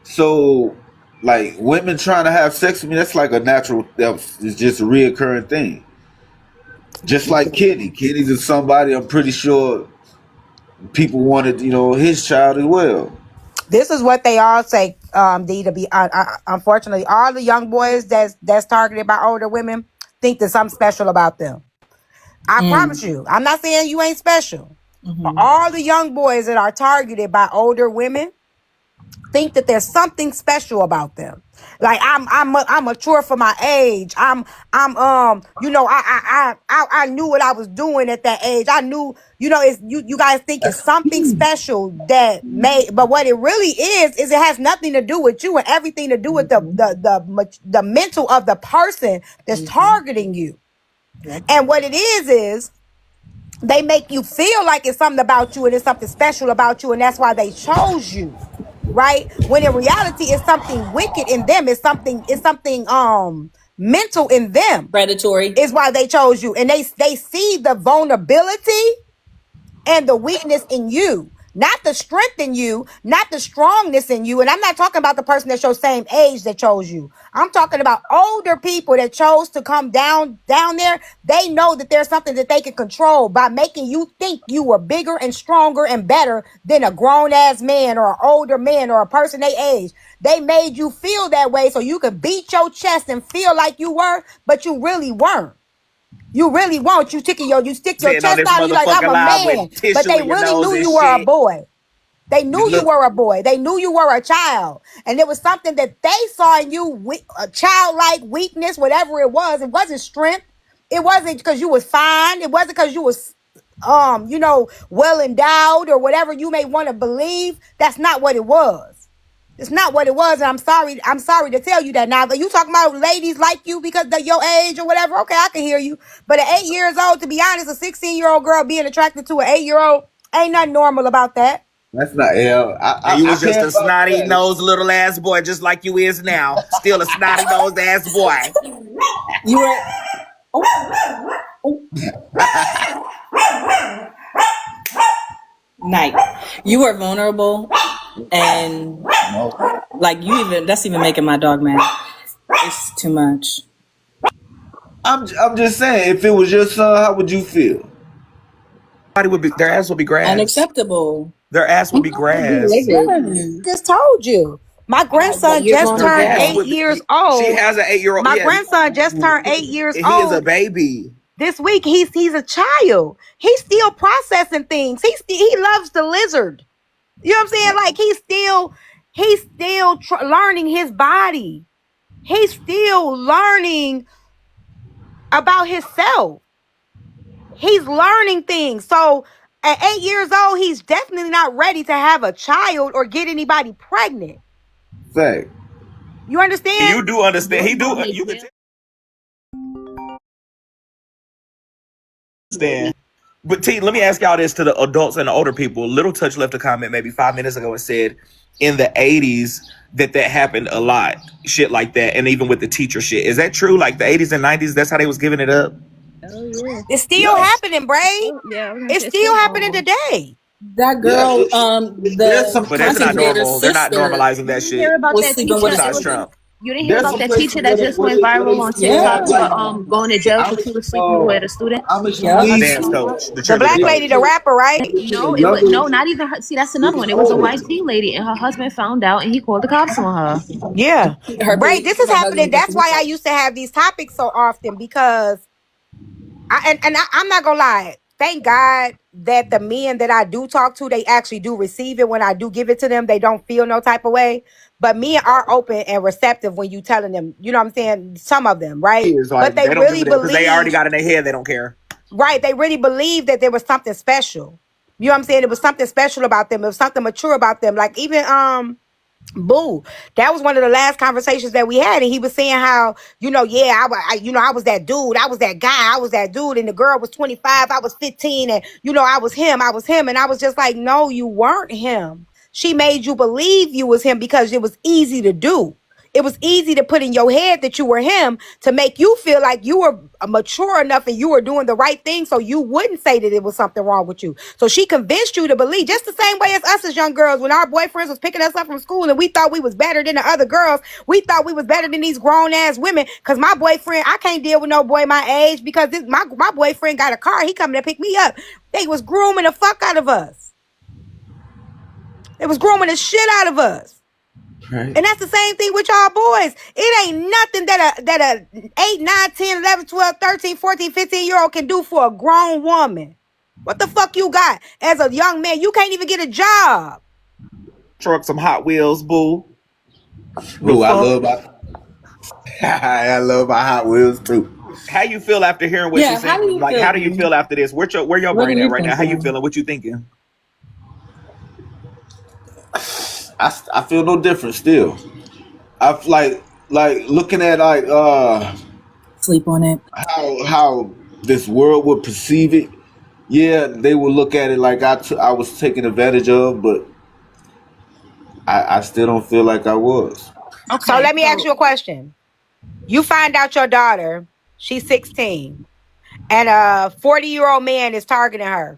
so like women trying to have sex with me, that's like a natural. It's just a reoccurring thing. Just like Kenny. Kenny's a somebody. I'm pretty sure people wanted his child as well. This is what they all say, D, to be unfortunately, all the young boys that's targeted by older women think there's something special about them. I promise you. I'm not saying you ain't special. But all the young boys that are targeted by older women think that there's something special about them. Like I'm mature for my age. I knew what I was doing at that age. I knew, it's you guys think it's something special that but what it really is it has nothing to do with you and everything to do with the mental of the person that's targeting you. And what it is they make you feel like it's something about you and it's something special about you, and that's why they chose you. Right? When in reality it's something wicked in them. It's something mental in them. Predatory. Is why they chose you. And they see the vulnerability and the weakness in you. Not the strength in you, not the strongness in you. And I'm not talking about the person that's your same age that chose you. I'm talking about older people that chose to come down there. They know that there's something that they can control by making you think you were bigger and stronger and better than a grown-ass man or an older man or a person their age. They made you feel that way so you could beat your chest and feel like you were, but you really weren't. You really won't. You stick your chest out. You like, I'm a man. But they really knew you were a boy. They knew you were a boy. They knew you were a child. And there was something that they saw in you, a childlike weakness, whatever it was. It wasn't strength. It wasn't because you was fine. It wasn't because you was, well endowed or whatever you may want to believe. That's not what it was. It's not what it was, and I'm sorry to tell you that. Now, you talking about ladies like you because of your age or whatever, okay, I can hear you. But at 8 years old, to be honest, a 16-year-old girl being attracted to an 8-year-old, ain't nothing normal about that. That's not you was just a snotty nosed little ass boy, just like you is now. Still a snotty nosed ass boy. You were Night. You are vulnerable, and like that's even making my dog mad. It's too much. I'm just saying, if it was your son, how would you feel? Their ass would be grass. Unacceptable. Their ass would be grass. Just told you. My grandson just turned Ass 8 would be- years old. She has an 8-year-old. My grandson just turned 8 years He old. is a baby. This week. He's a child. He's still processing things. He loves the lizard. You know what I'm saying? Like he's still learning his body. He's still learning about himself. He's learning things. So at 8 years old, he's definitely not ready to have a child or get anybody pregnant. Fact. You understand? You do understand. He do. You can understand. But T, let me ask y'all this, to the adults and the older people. Little Touch left a comment maybe 5 minutes ago and said in the 80s that happened a lot. Shit like that. And even with the teacher shit. Is that true? Like the 80s and 90s, that's how they was giving it up? Oh, yeah. It's still happening, Bray. Yeah, It's still happening today. That girl, there's some the But that's not content creator's normal. They're not sister normalizing that You shit. hear about was that sleeping teacher? with Besides Trump. You didn't hear There's about some that places teacher that where just they- went where they- viral on Yeah. TikTok for going to jail because she was sleeping with a student? Yeah. Dance coach. The black lady, the rapper, right? No, it was no, not even her. See, that's another one. It was a white teen lady, and her husband found out, and he called the cops on her. Yeah. Bray, this is her happening. husband That's why I used to have these topics so often, because I'm not gonna lie. Thank God that the men that I do talk to, they actually do receive it when I do give it to them. They don't feel no type of way. But men are open and receptive when you telling them, you know what I'm saying? Some of them, right? But they don't really give a damn, 'cause believe, they already got in their head. They don't care. right? They really believe that there was something special. You know what I'm saying? It was something special about them. It was something mature about them. Like even Boo, that was one of the last conversations that we had, and he was saying how, yeah, I was that dude, I was that guy, I was that dude, and the girl was 25, I was 15, and I was him, and I was just like, no, you weren't him. She made you believe you was him because it was easy to do. It was easy to put in your head that you were him to make you feel like you were mature enough and you were doing the right thing, so you wouldn't say that it was something wrong with you. So she convinced you to believe, just the same way as us as young girls, when our boyfriends was picking us up from school and we thought we was better than the other girls. We thought we was better than these grown ass women, because my boyfriend, I can't deal with no boy my age because my boyfriend got a car. He coming to pick me up. They was grooming the fuck out of us. They was grooming the shit out of us. Right. And that's the same thing with y'all boys. It ain't nothing that a 8, 9, 10, 11, 12, 13, 14, 15-year-old can do for a grown woman. What the fuck you got? As a young man, you can't even get a job. Truck some Hot Wheels, boo. Ooh, I love my Hot Wheels too. How you feel after hearing what Yeah, she's how do saying? you Like, feel? how do you feel after this? Where your What brain do at you right now? How you think? feeling? What you thinking? I feel no different still. I like looking at Sleep on it. how this world would perceive it. Yeah, they would look at it like I was taken advantage of, but I still don't feel like I was. Okay. So let me ask you a question. You find out your daughter, she's 16, and a 40-year-old man is targeting her.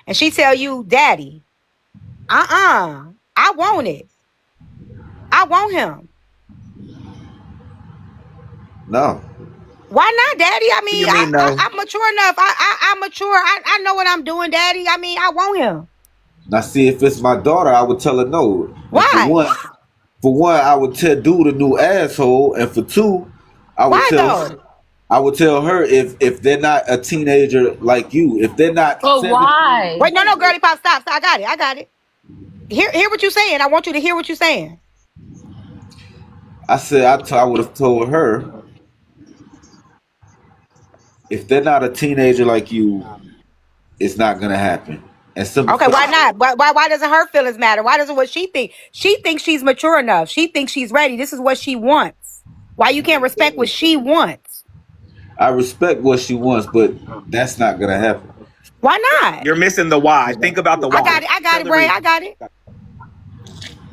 And she tell you, Daddy, I want it. I want him. No. Why not, Daddy? I mean, You mean no? I'm mature enough. I'm mature. I know what I'm doing, Daddy. I mean, I want him. Now, see, if it's my daughter, I would tell her no. And Why? For one, I would tell dude a new asshole, and for two, I would tell her if they're not a teenager like you, if they're not. But why? Wait, no, girly pop, stop. I got it. Hear what you're saying. I want you to hear what you're saying. I said I would have told her, if they're not a teenager like you, it's not gonna happen. And Okay, why not? Why doesn't her feelings matter? Why doesn't what she think? She thinks she's mature enough. She thinks she's ready. This is what she wants. Why you can't respect what she wants? I respect what she wants, but that's not gonna happen. Why not? You're missing the why. Think about the why. I got it, Bray. I got it.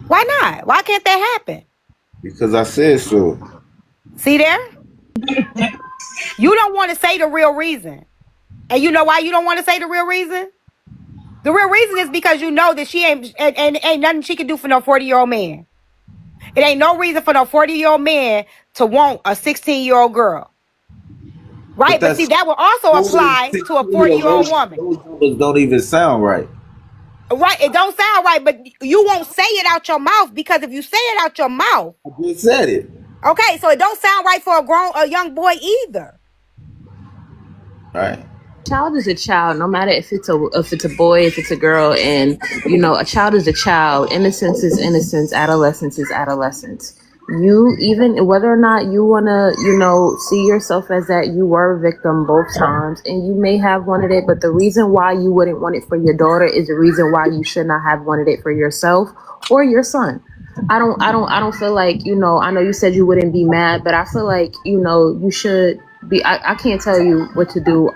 Why not? Why can't that happen? Because I said so. See there? You don't want to say the real reason. And you know why you don't want to say the real reason? The real reason is because you know that she ain't nothing she can do for no 40-year-old man. It ain't no reason for no 40-year-old man to want a 16-year-old girl. Right? But see, that would also apply to a 40-year-old woman. Those numbers don't even sound right. Right? It don't sound right, but you won't say it out your mouth, because if you say it out your mouth, I just said it. okay, so it don't sound right for a young boy either. Right. Child is a child, no matter if it's a boy, if it's a girl, and a child is a child. Innocence is innocence. Adolescence is adolescence. You, even whether or not you wanna, see yourself as that, you were a victim both times, and you may have wanted it, but the reason why you wouldn't want it for your daughter is the reason why you should not have wanted it for yourself or your son. I don't feel like, I know you said you wouldn't be mad, but I feel like, you should be. I can't tell you what to do,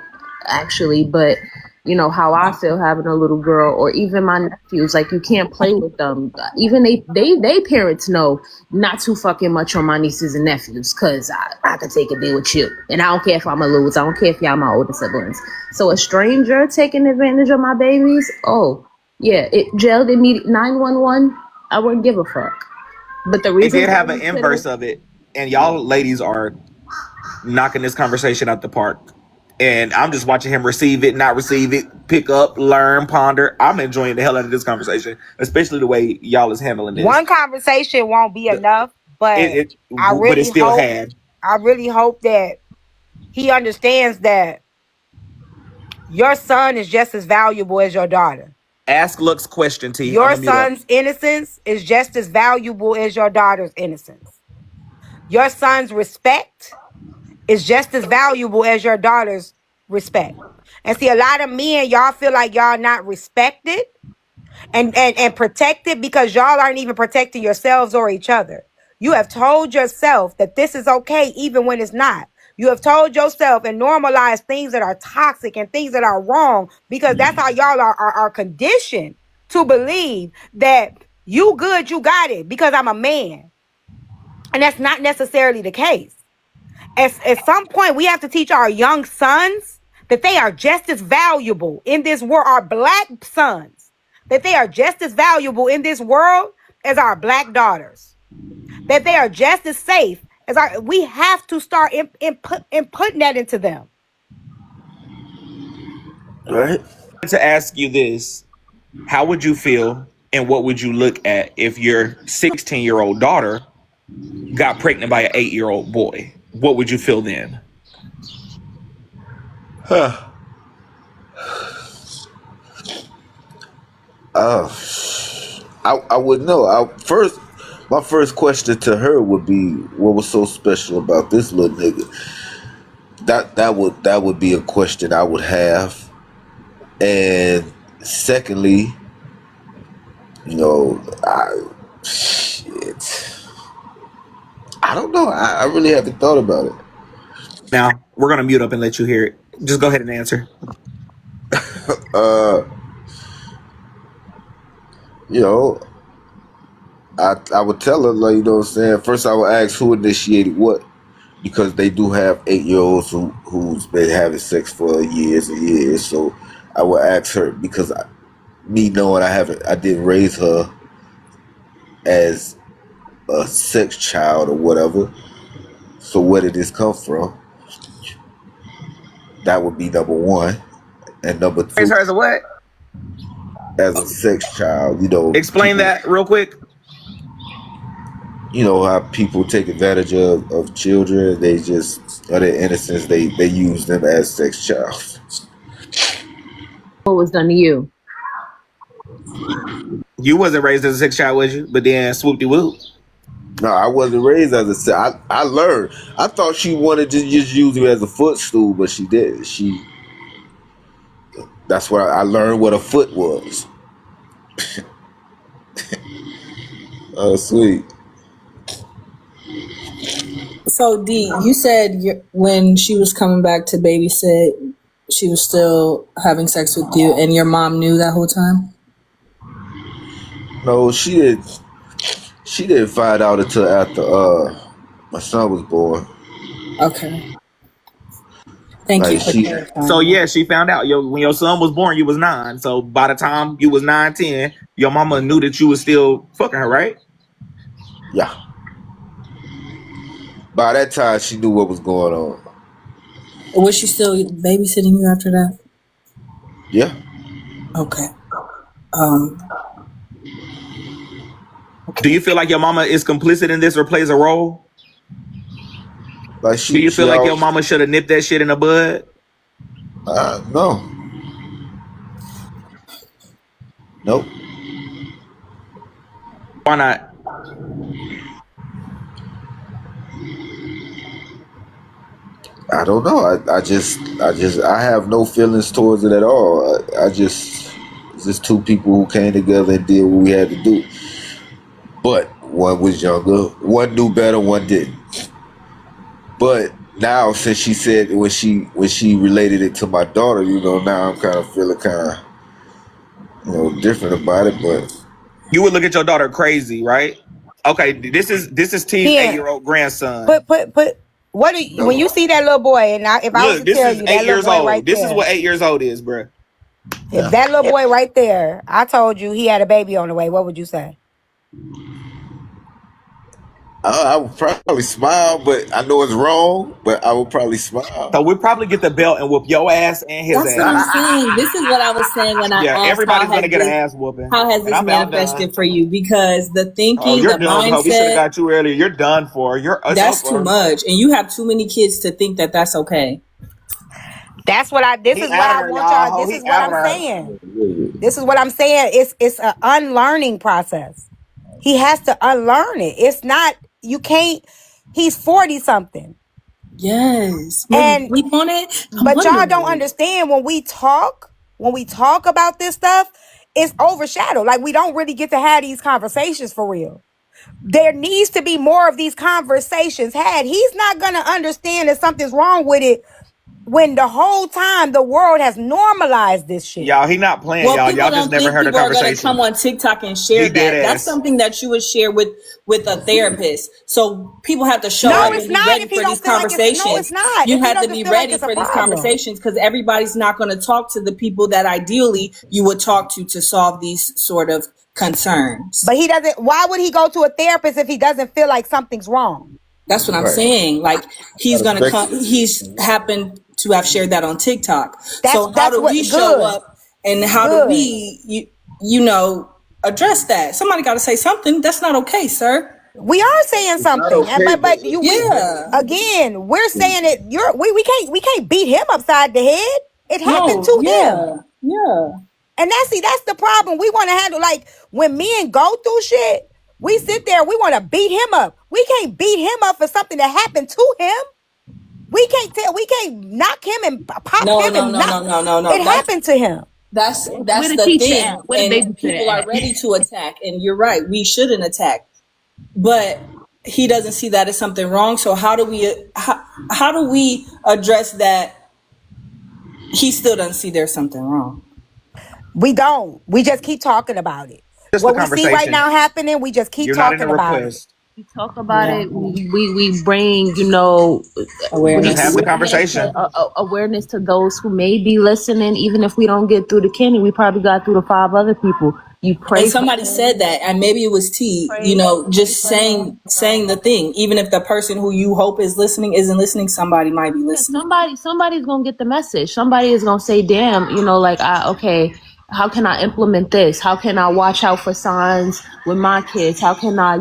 actually, but how I feel having a little girl, or even my nephews, like, you can't play with them. Even they parents know not too fucking much on my nieces and nephews, because I could take a deal with you, and I don't care if I'm a lose. I don't care if y'all my older siblings. So a stranger taking advantage of my babies, oh yeah, it jailed immediately 911. I wouldn't give a fuck. But the They reason did have an inverse of it, and y'all ladies are knocking this conversation out the park. And I'm just watching him receive it, not receive it, pick up, learn, ponder. I'm enjoying the hell out of this conversation, especially the way y'all is handling this. One conversation won't be enough, but but I it still had. really hope that he understands that your son is just as valuable as your daughter. Ask Luck's question, T. Your son's innocence is just as valuable as your daughter's innocence. Your son's respect is just as valuable as your daughter's respect. And see, a lot of men, y'all feel like y'all not respected and protected because y'all aren't even protecting yourselves or each other. You have told yourself that this is okay even when it's not. You have told yourself and normalized things that are toxic and things that are wrong, because that's how y'all are conditioned to believe that you good, you got it because I'm a man. And that's not necessarily the case. At some point, we have to teach our young sons that they are just as valuable in this world, our black sons, that they are just as valuable in this world as our black daughters, that they are just as safe as we have to start inputting that into them. Right. To ask you this, how would you feel and what would you look at if your 16-year-old daughter got pregnant by an 8-year-old boy? What would you feel then? I wouldn't know. My first question to her would be, what was so special about this little nigga? That would be a question I would have. And secondly, I don't know. I really haven't thought about it. Now, we're going to mute up and let you hear it. Just go ahead and answer. I would tell her, like, what I'm saying. First, I would ask who initiated what, because they do have 8-year-olds who's been having sex for years and years. So I would ask her, because me knowing I didn't raise her as a sex child or whatever. So where did this come from? That would be number one. And number two, Raise her as a what? As a sex child, Explain that real quick. How people take advantage of children. They just, out of their innocence, they use them as sex child. what was done to you? You wasn't raised as a sex child, was you? But then swoop-de-whoop. No, I wasn't raised as a sex. I learned. I thought she wanted to just use me as a footstool, but she didn't. That's where I learned what a foot was. Oh, sweet. So, D, you said when she was coming back to babysit, she was still having sex with you, and your mom knew that whole time? No, she didn't. She didn't find out until after my son was born. Okay. Thank you Like for she, clarifying. So that. yeah, she found out when your son was born, you was 9. So by the time you was 9, 10, your mama knew that you was still fucking her, right? yeah. By that time, she knew what was going on. Was she still babysitting you after that? Yeah. Okay. Do you feel like your mama is complicit in this or plays a role? Like Do you feel like your always, mama should have nipped that shit in the bud? no. Nope. Why not? I don't know. I have no feelings towards it at all. It's just two people who came together and did what we had to do. But one was younger, one knew better, one didn't. But now, since she said when she related it to my daughter, now I'm kind of feeling different about it. But You would look at your daughter crazy, right? Okay, this is T's Yeah. 8-year-old grandson. Put. What do you, when you see that little boy, and if I was Look, to this tell is you 8 that little years boy old. right This there, is what 8 years old is, bruh. if that little boy right there, I told you he had a baby on the way, what would you say? I would probably smile, but I know it's wrong. But I would probably smile. So we'll probably get the belt and whoop your ass and his That's what ass. I'm saying. This is what I was saying when I Yeah, asked everybody's gonna get an ass whooping. how has And this I'm manifested for you? Because the Oh, thinking, you're the done, ho. We should have mindset, got you earlier. You're done for. It's that's over. too much. And you have too many kids to think that that's okay. This is what I want y'all. This is what I'm saying. This is what I'm saying. It's an unlearning process. He has to unlearn it. It's not, you can't, he's 40 something. Yes. And sleep on it. but y'all don't understand when we talk about this stuff, it's overshadowed. Like we don't really get to have these conversations for real. There needs to be more of these conversations had. He's not gonna understand that something's wrong with it when the whole time the world has normalized this shit. Y'all, he not playing, Well, y'all. people Y'all don't just never think heard a people are going to conversation. come on TikTok and share He that. dead That's ass. something that you would share with a therapist. So people have to show No, up it's and be not ready if he for don't these feel like conversations. no, it's not. You If he have to doesn't be feel like ready it's a for these problem. conversations because everybody's not going to talk to the people that ideally you would talk to solve these sort of concerns. But he doesn't. Why would he go to a therapist if he doesn't feel like something's wrong? That's what I'm Right. saying. Like he's Gotta going to fix come. He's happened to have shared that on TikTok. So how That's do what we show good. up and how Good. do we, address that? Somebody got to say something. That's not okay, sir. We are saying something, okay, but you Yeah. again, we're saying it. We can't beat him upside the head. It happened to him, Yeah. and that's the problem. We want to handle like when men go through shit. We sit there. We want to beat him up. We can't beat him up for something that happened to him. We can't knock him and pop No. him and knock. No. It happened to him. That's Where the the teacher thing. at? Where the And babysitter people are at? ready to attack. And you're right. We shouldn't attack. But he doesn't see that as something wrong. So how do we address that? He still doesn't see there's something wrong. We don't. We just keep talking about it. Just What a we see right conversation. now happening, we just keep You're not in talking a about it. request. We talk about Yeah. it. We bring Awareness. Just have the conversation. awareness to those who may be listening. Even if we don't get through to Kenny, we probably got through to 5 other people. You pray. And somebody said that, and maybe it was T, just saying the thing. Even if the person who you hope is listening isn't listening, somebody might be listening. Somebody's gonna get the message. Somebody is gonna say, "Damn, okay. How can I implement this? How can I watch out for signs with my kids? How can I,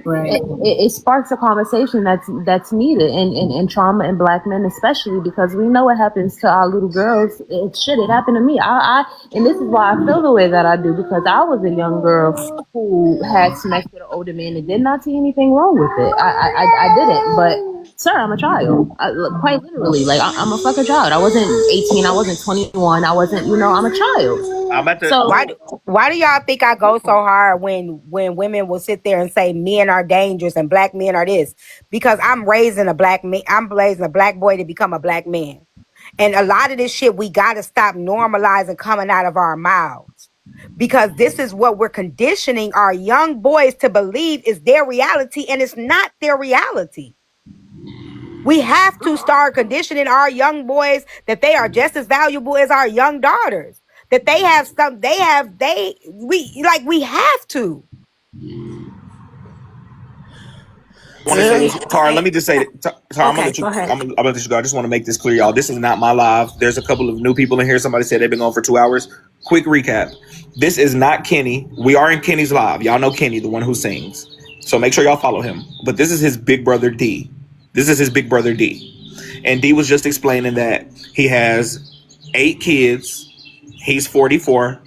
Right. it sparks a conversation that's needed in trauma and Black men, especially because we know what happens to our little girls. It happened to me. And this is why I feel the way that I do, because I was a young girl who had sex with an older man and did not see anything wrong with it. I didn't, but sir, I'm a child. Quite literally, like I'm a fucking child. I wasn't 18. I wasn't 21. I wasn't, I'm a child. I'm at the. So Why do y'all think I go so hard when women will sit there and say men are dangerous and Black men are this? Because I'm raising a Black man. I'm raising a Black boy to become a Black man. And a lot of this shit we got to stop normalizing coming out of our mouths. Because this is what we're conditioning our young boys to believe is their reality, and it's not their reality. We have to start conditioning our young boys that they are just as valuable as our young daughters. That they have some, we have to. Want to say, Tara? Let me just say, Tara, I'm gonna Okay, let you. go ahead. I'm gonna let you go. I just want to make this clear, y'all. This is not my live. There's a couple of new people in here. Somebody said they've been going for 2 hours. Quick recap. This is not Kenny. We are in Kenny's live. Y'all know Kenny, the one who sings. So make sure y'all follow him. But this is his big brother D. This is his big brother D. And D was just explaining that he has 8 kids. He's 44,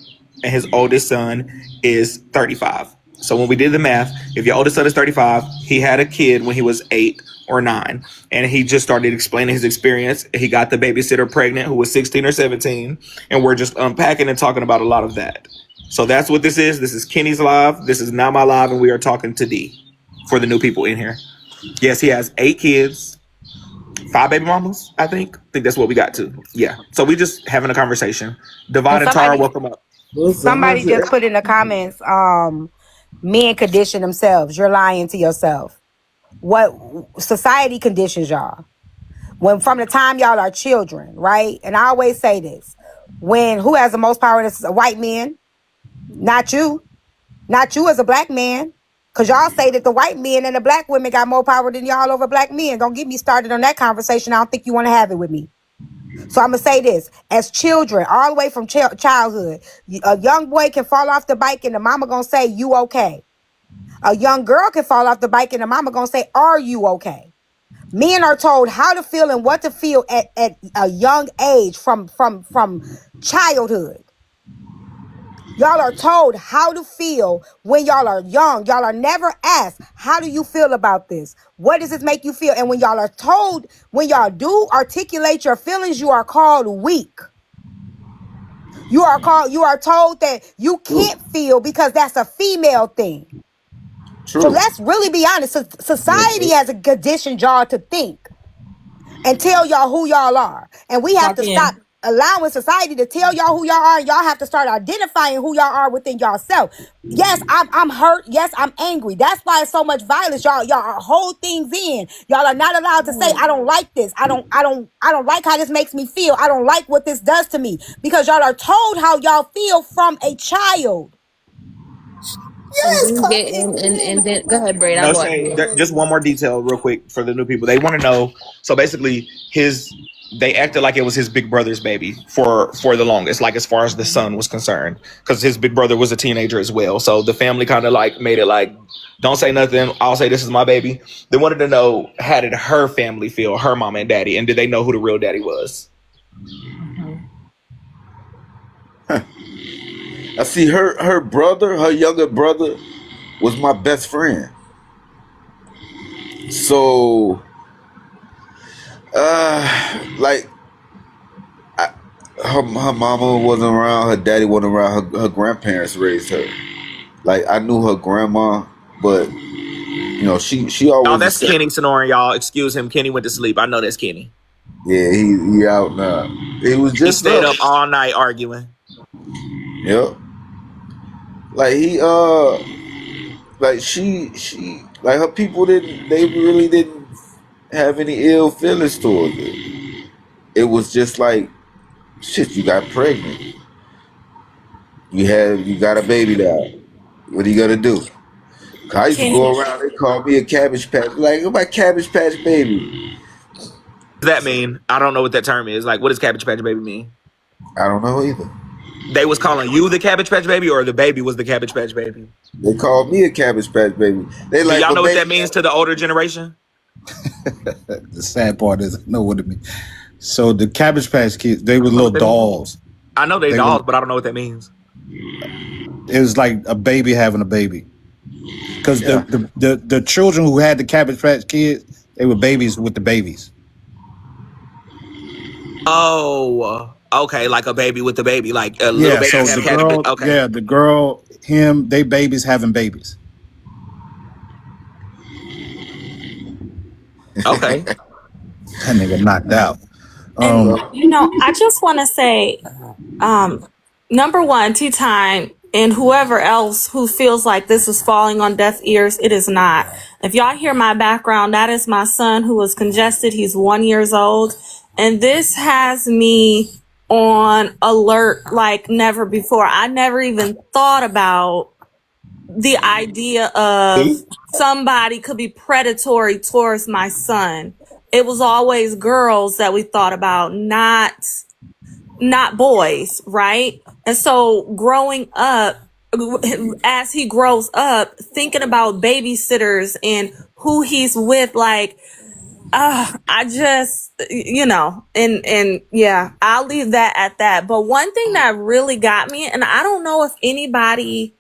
and his oldest son is 35. So when we did the math, if your oldest son is 35, he had a kid when he was 8 or 9. And he just started explaining his experience. He got the babysitter pregnant who was 16 or 17. And we're just unpacking and talking about a lot of that. So that's what this is. This is Kenny's live. This is not my live. And we are talking to D for the new people in here. Yes, he has 8 kids, 5 baby mamas, I think. I think that's what we got to. Yeah. So we just having a conversation. Divine and Tara, welcome up. Somebody just put in the comments, men condition themselves. You're lying to yourself. What society conditions y'all? When from the time y'all are children, right? And I always say this: who has the most power? This is a white man, not you as a black man, because y'all say that the white men and the black women got more power than y'all over black men. Don't get me started on that conversation. I don't think you want to have it with me. So I'm going to say this. As children, all the way from childhood, a young boy can fall off the bike and the mama going to say, you okay? A young girl can fall off the bike and the mama going to say, are you okay? Men are told how to feel and what to feel at a young age from childhood. Y'all are told how to feel when y'all are young. Y'all are never asked, how do you feel about this? What does this make you feel? And when y'all are told, when y'all do articulate your feelings, you are called weak. You are told that you can't feel because that's a female thing. True. So let's really be honest. Society has a conditioned y'all to think and tell y'all who y'all are. And we have to stop allowing society to tell y'all who y'all are. Y'all have to start identifying who y'all are within yourself. Yes, I'm hurt. Yes, I'm angry. That's why it's so much violence. Y'all hold things in. Y'all are not allowed to say, I don't like this. I don't like how this makes me feel. I don't like what this does to me. Because y'all are told how y'all feel from a child. Yes, and then go ahead, Braid. No shade. Just one more detail real quick for the new people. They want to know. So basically, they acted like it was his big brother's baby for the longest, like as far as the son was concerned, because his big brother was a teenager as well. So the family kind of like made it like, don't say nothing. I'll say this is my baby. They wanted to know, how did her family feel, her mom and daddy, and did they know who the real daddy was? I see her brother, her younger brother, was my best friend. So, like, her mama wasn't around, her daddy wasn't around, her grandparents raised her. Like, I knew her grandma, but you know, she always. Oh, that's Kenny snoring, y'all. Excuse him. Kenny went to sleep. I know that's Kenny. Yeah, he out now. He was just stayed up all night arguing. Yep. Like like she like her people really didn't have any ill feelings towards it. It was just like, shit, you got pregnant. You got a baby now. What are you gonna do? I used to go around, they call me a Cabbage Patch. Like, my Cabbage Patch baby. What does that mean? I don't know what that term is. Like, what does Cabbage Patch baby mean? I don't know either. They was calling you the Cabbage Patch baby, or the baby was the Cabbage Patch baby? They called me a Cabbage Patch baby. They like, do y'all know what that means to the older generation? The sad part is I know what it means. So the Cabbage Patch Kids, they were little dolls. I know they dolls, but I don't know what that means. It was like a baby having a baby. Because the children who had the Cabbage Patch Kids, they were babies with the babies. Oh, okay, like a baby with the baby, like a little baby. So the girl, okay. The girl, him, they babies having babies. Okay. That nigga knocked out. And, I just want to say, number one, T-Time, and whoever else who feels like this is falling on deaf ears, it is not. If y'all hear my background, that is my son who is congested. He's 1 year old. And this has me on alert like never before. I never even thought about the idea of somebody could be predatory towards my son. It was always girls that we thought about, not boys, right? And so growing up, as he grows up, thinking about babysitters and who he's with, like, I just, and yeah, I'll leave that at that. But one thing that really got me, and I don't know if anybody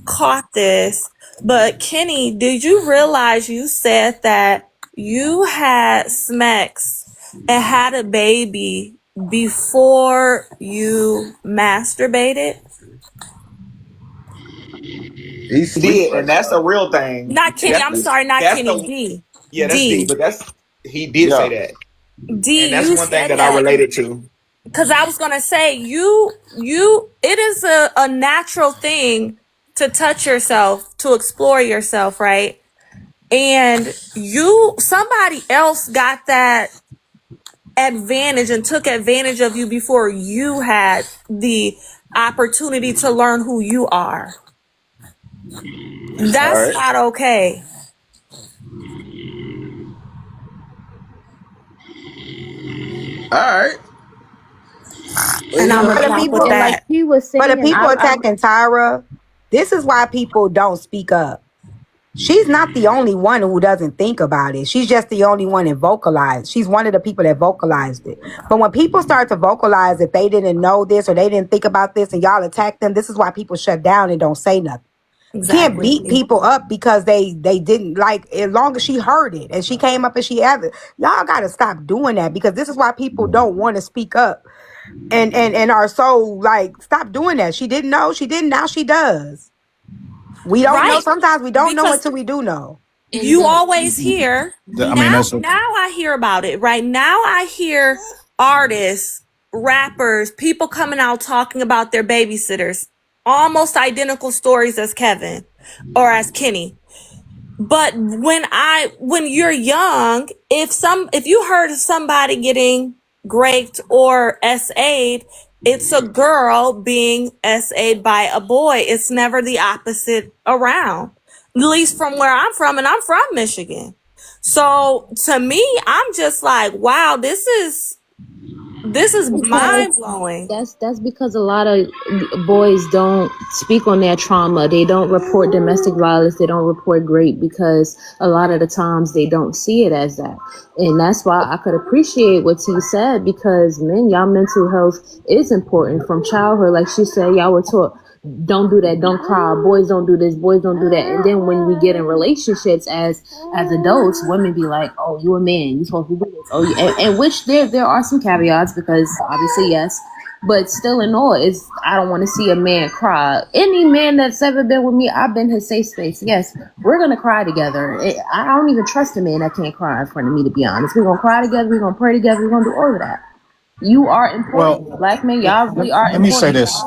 caught this, but Kenny, did you realize you said that you had Smex and had a baby before you masturbated? He's He sweet. did, and that's a real thing. Not Kenny, I'm sorry, not That's Kenny, the- D. Yeah, that's D. D, but he did say that. D, And that's you one thing said that I related to. because I was gonna say it is a natural thing to touch yourself, to explore yourself, right? And somebody else got that advantage and took advantage of you before you had the opportunity to learn who you are. That's not okay. All right. And I'm But gonna the clap people, with And that. like he was saying, but the people I attacking Tyra, this is why people don't speak up. She's not the only one who doesn't think about it. She's just the only one that vocalized. She's one of the people that vocalized it. But when people start to vocalize that they didn't know this or they didn't think about this and y'all attack them, this is why people shut down and don't say nothing. You can't beat people up because they didn't, like, as long as she heard it and she came up and she had it. Y'all got to stop doing that, because this is why people don't want to speak up and are so like, stop doing that. She didn't know. She didn't. Now she does. We don't know. Right. Sometimes we don't know Because until we do know. you always hear. I mean, that's Now I hear about it. Right now I hear artists, rappers, people coming out talking about their babysitters, almost identical stories as Kevin or as Kenny. But when you're young, if you heard of somebody getting raped or SA'd, it's a girl being SA'd by a boy. It's never the opposite around. At least from where I'm from, and I'm from Michigan. So to me, I'm just like, wow, this is mind blowing. That's because a lot of boys don't speak on their trauma. They don't report domestic violence. They don't report rape because a lot of the times they don't see it as that. And that's why I could appreciate what T said, because men, y'all mental health is important from childhood. Like she said, y'all were taught, don't do that, don't cry, boys don't do this, boys don't do that. And then when we get in relationships as adults, women be like, oh, you a man, you supposed to do this. Oh, and which there are some caveats, because obviously yes, but still in all, I don't want to see a man cry. Any man that's ever been with me, I've been his safe space. Yes, we're gonna cry together. I don't even trust a man that can't cry in front of me, to be honest. We're gonna cry together, we're gonna pray together, we're gonna do all of that. You are important. Well, Black men, y'all really are let important. me say this.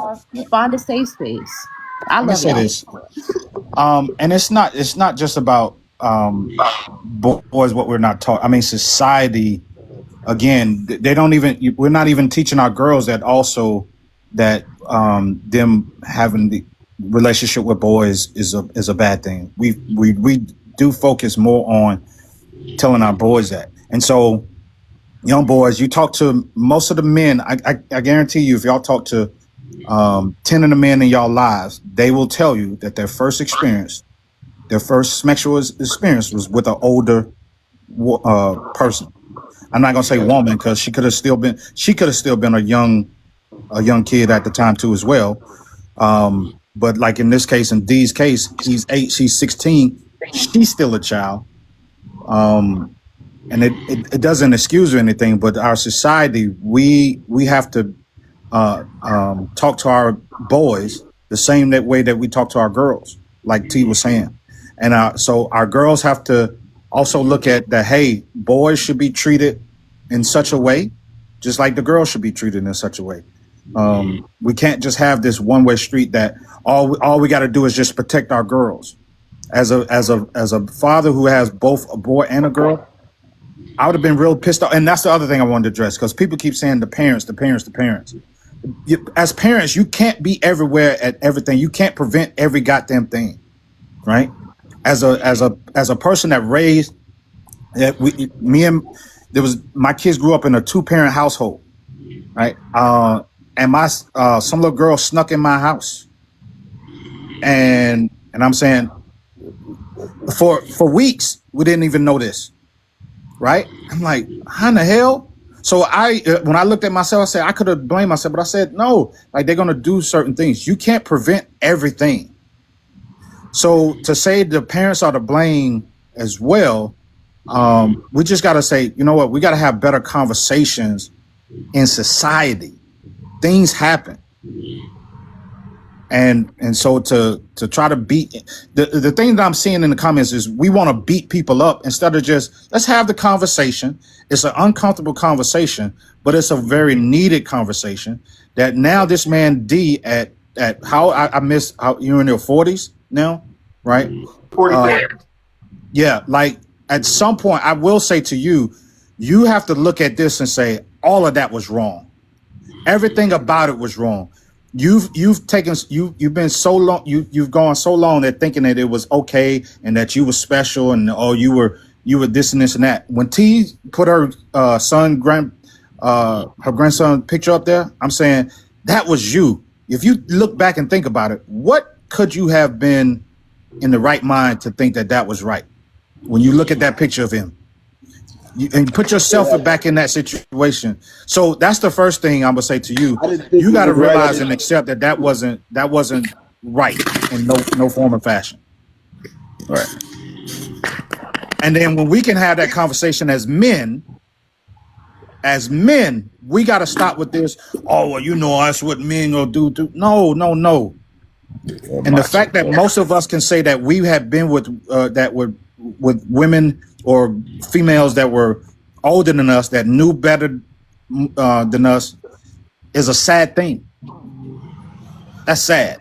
Find a safe space. I Let me love say y'all. this. And it's not just about boys, what we're not taught. I mean, society, again, they don't even, we're not even teaching our girls that also that them having the relationship with boys is a bad thing. We do focus more on telling our boys that. And so young boys, you talk to most of the men, I guarantee you, if y'all talk to 10 of the men in y'all lives, they will tell you that their first sexual experience was with an older person. I'm not gonna say woman, because she could have still been a young kid at the time too as well. But like in this case, in Dee's case, he's 8, she's 16, she's still a child. And it doesn't excuse or anything, but our society, we have to talk to our boys the same way that we talk to our girls, like T was saying. And so our girls have to also look at that, hey, boys should be treated in such a way, just like the girls should be treated in such a way. We can't just have this one-way street that all we got to do is just protect our girls. as a father who has both a boy and a girl, I would have been real pissed off. And that's the other thing I wanted to address, because people keep saying the parents. As parents, you can't be everywhere at everything. You can't prevent every goddamn thing, right? As a person that raised that my kids grew up in a 2-parent household, right? And my some little girl snuck in my house, and I'm saying for weeks we didn't even know this, right? I'm like, how in the hell? So when I looked at myself, I said I could have blamed myself, but I said no. Like, they're gonna do certain things. You can't prevent everything. So to say the parents are to blame as well, we just got to say, you know what? We got to have better conversations in society. Things happen, and so to try to beat the thing that I'm seeing in the comments is we want to beat people up instead of just let's have the conversation. It's an uncomfortable conversation, but it's a very needed conversation. That now this man D at how I miss how you're in your 40s now, right? 44. Yeah, like at some point, I will say to you, you have to look at this and say all of that was wrong. Everything about it was wrong. You've been so long. You've gone so long that thinking that it was okay and that you were special and you were this and this and that. When T put her grandson picture up there, I'm saying that was you. If you look back and think about it, what could you have been in the right mind to think that was right? When you look at that picture of him, and put yourself back in that situation. So that's the first thing I would say to you. You got to realize and accept that wasn't right in no form or fashion. Right. And then when we can have that conversation as men, we got to stop with this. Oh, well, you know, that's what men will do. No. And the fact that most of us can say that we have been with women or females that were older than us, that knew better than us, is a sad thing. That's sad.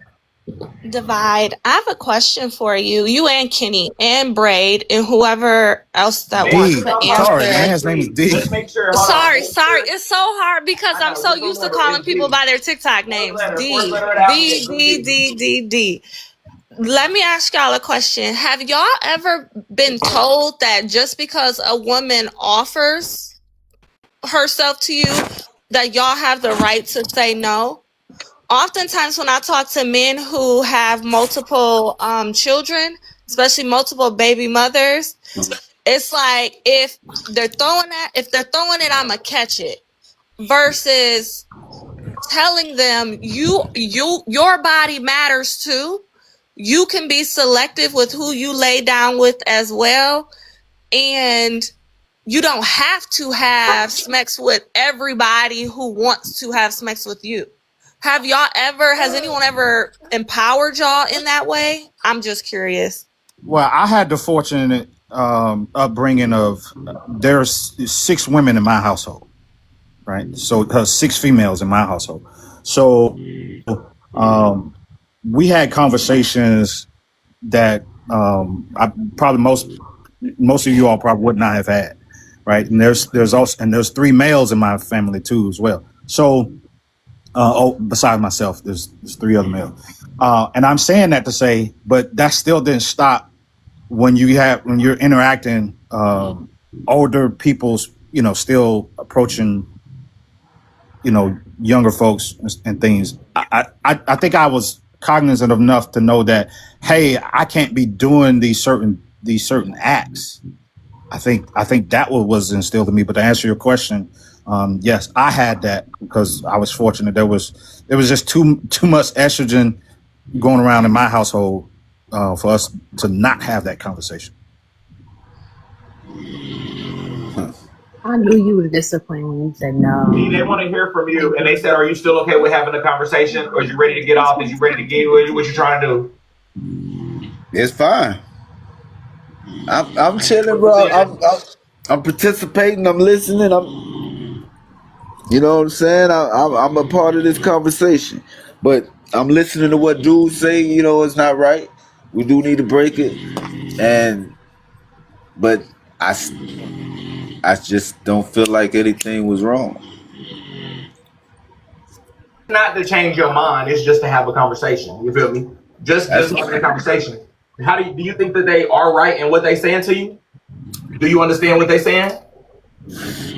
Divide. I have a question for you. You and Kenny and Braid and whoever else that D. wants to answer. Sorry, man's name is D. Sorry. It's so hard because I'm so used to calling people by their TikTok names. D. Let me ask y'all a question. Have y'all ever been told that just because a woman offers herself to you, that y'all have the right to say no? Oftentimes when I talk to men who have multiple children, especially multiple baby mothers, it's like if they're throwing it, I'ma catch it. Versus telling them your body matters too. You can be selective with who you lay down with as well. And you don't have to have sex with everybody who wants to have sex with you. Has anyone ever empowered y'all in that way? I'm just curious. Well, I had the fortunate upbringing of there's 6 women in my household, right? So 6 females in my household. So we had conversations that probably most of you all probably would not have had, right? And there's 3 males in my family too as well. So besides myself, there's 3 other males. And I'm saying that to say, but that still didn't stop when you're interacting older people's, still approaching, younger folks and things. I think I was cognizant enough to know that, hey, I can't be doing these certain acts. I think that was instilled in me. But to answer your question, yes, I had that because I was fortunate. There was just too much estrogen going around in my household for us to not have that conversation. I knew you were disciplined when you said no. They want to hear from you, and they said, "Are you still okay with having a conversation? Or are you ready to get off? Is you ready to get what you trying to do?" It's fine. I'm chilling, bro. I'm participating. I'm listening. You know what I'm saying? I'm a part of this conversation, but I'm listening to what dudes say. It's not right. We do need to break it, but I just don't feel like anything was wrong. Not to change your mind, it's just to have a conversation. You feel me? Just having a conversation. How do you think that they are right in what they saying to you? Do you understand what they saying?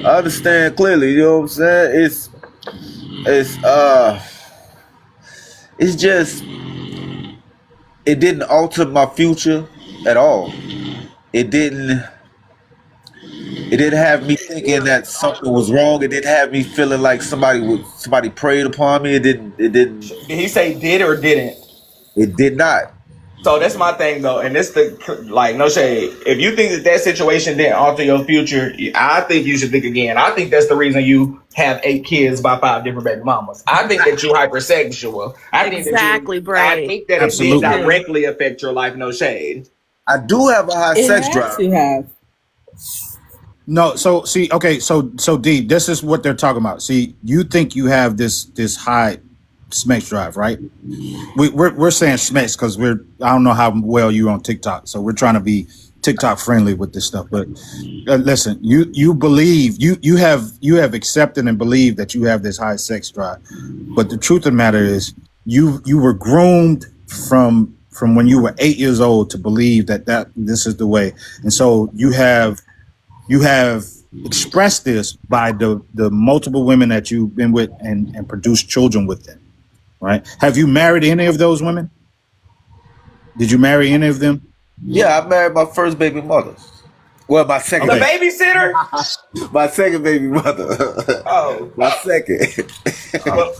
I understand clearly. You know what I'm saying? It's just it didn't alter my future at all. It didn't have me thinking that something was wrong. It didn't have me feeling like somebody preyed upon me. It didn't. Did he say did or didn't? It did not. So that's my thing though, and this no shade. If you think that situation didn't alter your future, I think you should think again. I think that's the reason you have 8 kids by 5 different baby mamas. I think that you hypersexual. I think Exactly, that Bray. I think that Absolutely. it did directly affect your life. No shade. I do have a high It sex has drive. to have. No, so see, okay, so D, this is what they're talking about. See, you think you have this high Smex drive, right? We're saying Smex because I don't know how well you're on TikTok, so we're trying to be TikTok friendly with this stuff. But listen, you believe you have accepted and believed that you have this high sex drive, but the truth of the matter is you were groomed from when you were 8 years old to believe that this is the way, and so you have expressed this by the multiple women that you've been with and produced children with them, right? Have you married any of those women? Did you marry any of them? Yeah, I married my first baby mother. Well, my second. The Okay. babysitter? My second baby mother. Oh. My second.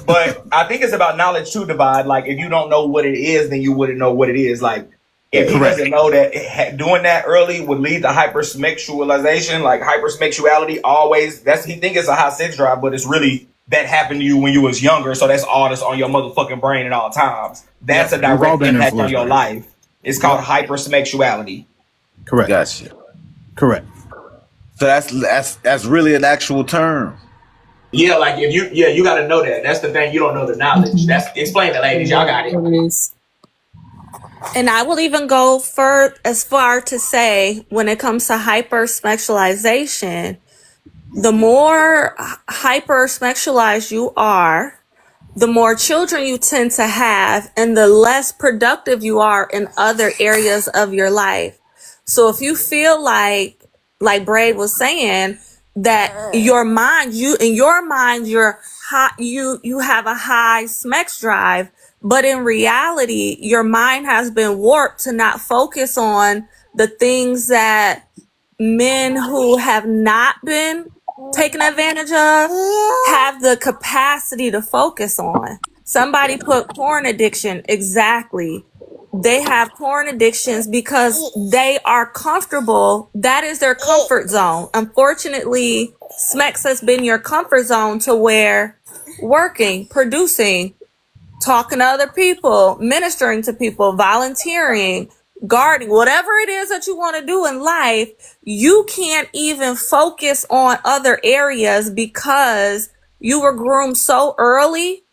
But I think it's about knowledge to divide. Like, if you don't know what it is, then you wouldn't know what it is. Like, if he Correct. doesn't know that doing that early would lead to hypersexualization, like hypersexuality always, he think it's a high sex drive, but it's really that happened to you when you was younger. So that's all that's on your motherfucking brain at all times. That's a We've all direct been impact on influenced your by it. life. It's called hypersexuality. Correct. Gotcha. Correct. So that's really an actual term. Yeah, like if you got to know that. That's the thing. You don't know the knowledge. Explain it, ladies. Y'all got it. It is. And I will even go as far to say, when it comes to hypersexualization, the more hypersexualized you are, the more children you tend to have, and the less productive you are in other areas of your life. So if you feel like Braid was saying, that your mind, you have a high Smex drive, but in reality, your mind has been warped to not focus on the things that men who have not been taken advantage of have the capacity to focus on. Somebody put porn addiction. Exactly. They have porn addictions because they are comfortable. That is their comfort zone. Unfortunately, Smex has been your comfort zone to where working, producing, talking to other people, ministering to people, volunteering, gardening, whatever it is that you want to do in life, you can't even focus on other areas because you were groomed so early.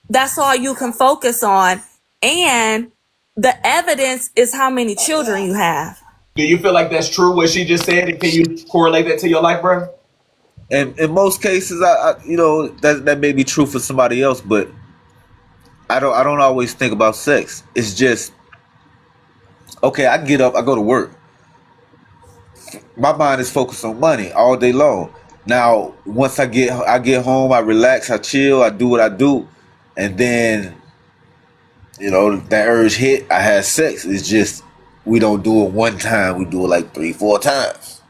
That's all you can focus on. And the evidence is how many children you have. Do you feel like that's true what she just said? And can you correlate that to your life, bro? And in most cases, I that may be true for somebody else, but I don't always think about sex. It's just, okay, I get up, I go to work. My mind is focused on money all day long. Now, once I get home, I relax, I chill, I do what I do, and then, that urge hit, I had sex. It's just, we don't do it one time, we do it like 3-4 times.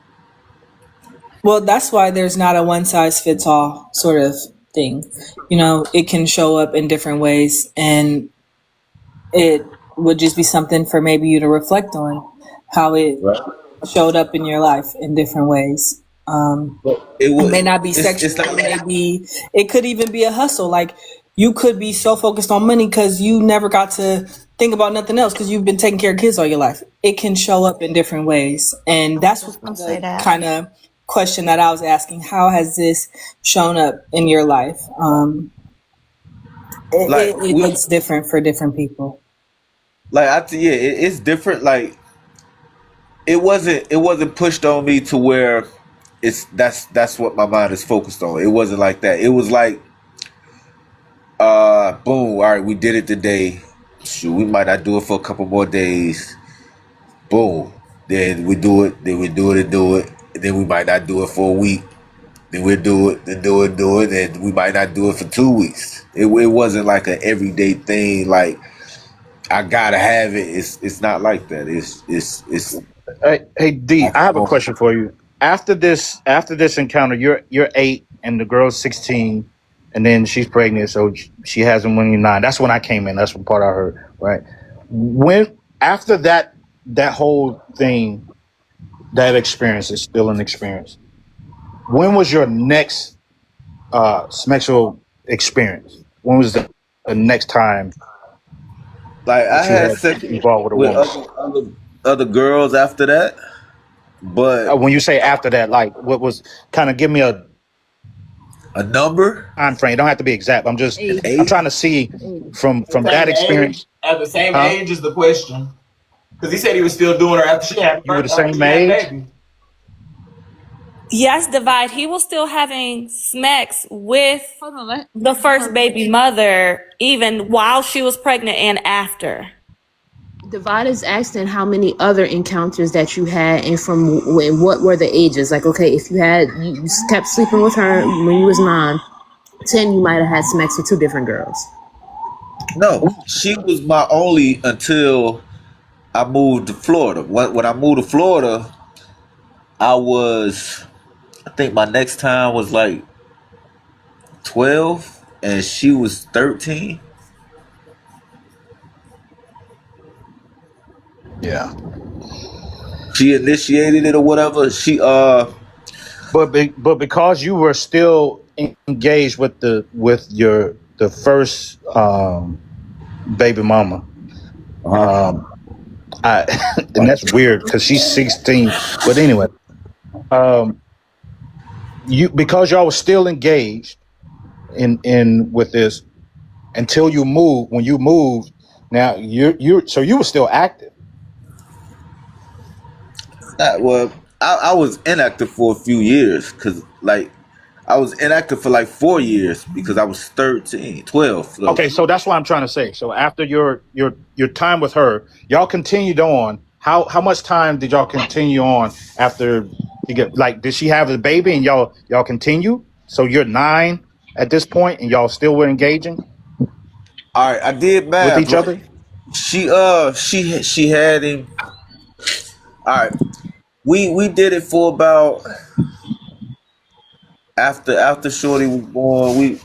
Well, that's why there's not a one size fits all sort of thing. It can show up in different ways, and it would just be something for maybe you to reflect on how it showed up in your life in different ways. It may not be sexual. It could even be a hustle. Like, you could be so focused on money because you never got to think about nothing else because you've been taking care of kids all your life. It can show up in different ways. And that's what the kind of question that I was asking. How has this shown up in your life? It looks different for different people. like yeah, it's different. Like it wasn't pushed on me to where that's what my mind is focused on. It wasn't like that. It was like boom, all right, we did it today. Shoot, we might not do it for a couple more days. Boom. Then we do it, then we do it and do it. And then we might not do it for a week. Then we'll do it, then do it, and we might not do it for 2 weeks. It wasn't like an everyday thing, like I gotta have it. It's not like that. It's Hey D, I have a question for you. After this encounter, you're 8 and the girl's 16, and then she's pregnant, so she has him when you're 9. That's when I came in. That's what part I heard. Right. When after that whole thing, that experience is still an experience. When was your next sexual experience? When was the next time like I that you had had sex involved with a with woman? other girls after that, but When you say after that, like what was kind of give me a number, time frame. It don't have to be exact. I'm an trying to see from that experience. At the same Huh? age is the question. Because he said he was still doing her after she had You were the after same she had age? baby. Yes, Divide. He was still having sex with the first baby mother, even while she was pregnant and after. Divide is asking how many other encounters that you had and from when, what were the ages? Like, okay, if you kept sleeping with her when you was 9, 10, you might have had sex with 2 different girls. No, she was my only until I moved to Florida. When I moved to Florida, I think my next time was like 12 and she was 13. Yeah. She initiated it or whatever. But because you were still engaged with the first baby mama, and that's weird because she's 16. But anyway, because y'all was still engaged in with this until you moved. When you moved, now so you were still active. Well, I was inactive for a few years because like I was inactive for like 4 years because I was 13, 12. So. Okay, so that's what I'm trying to say. So after your time with her, y'all continued on. How much time did y'all continue on after you get did she have a baby and y'all continue? So you're 9 at this point and y'all still were engaging? All right, I did math with each other. She had him. All right, we did it for about after Shorty was born.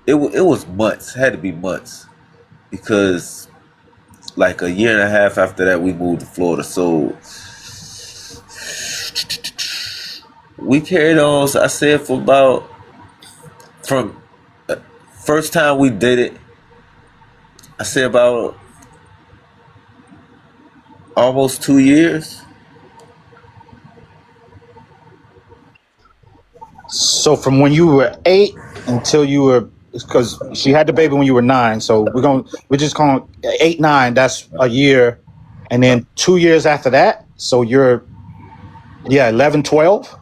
It was months. It had to be months because like a year and a half after that we moved to Florida. So we carried on. So I said from first time we did it, I said about almost 2 years. So from when you were 8 until you were, because she had the baby when you were 9. So we're just calling 8, 9. That's a year, and then 2 years after that. So you're 11, 12.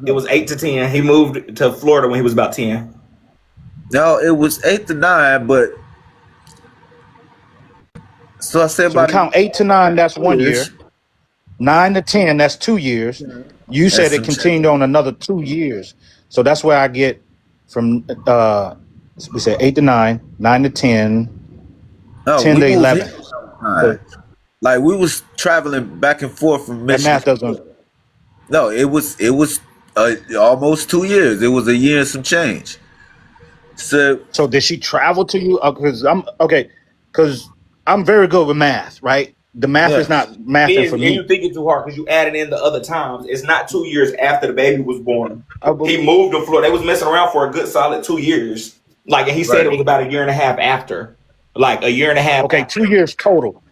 It was 8 to 10. He moved to Florida when he was about 10. No, it was 8 to 9, but so I said about count 8 to 9. That's 1 year. 9 to 10. That's 2 years. You said it continued on another 2 years. So that's where I get from. We said 8 to 9, 9 to 10, 10 to 11. Like we was traveling back and forth from Michigan. That math doesn't. No, it was almost 2 years. It was a year and some change. So did she travel to you? Because I'm very good with math, right? The math is not mathing for me. And you thinking too hard because you added in the other times. It's not 2 years after the baby was born. He moved to Florida. They was messing around for a good solid 2 years. And he said it was about a year and a half after. Like a year and a half. Okay, after. 2 years total.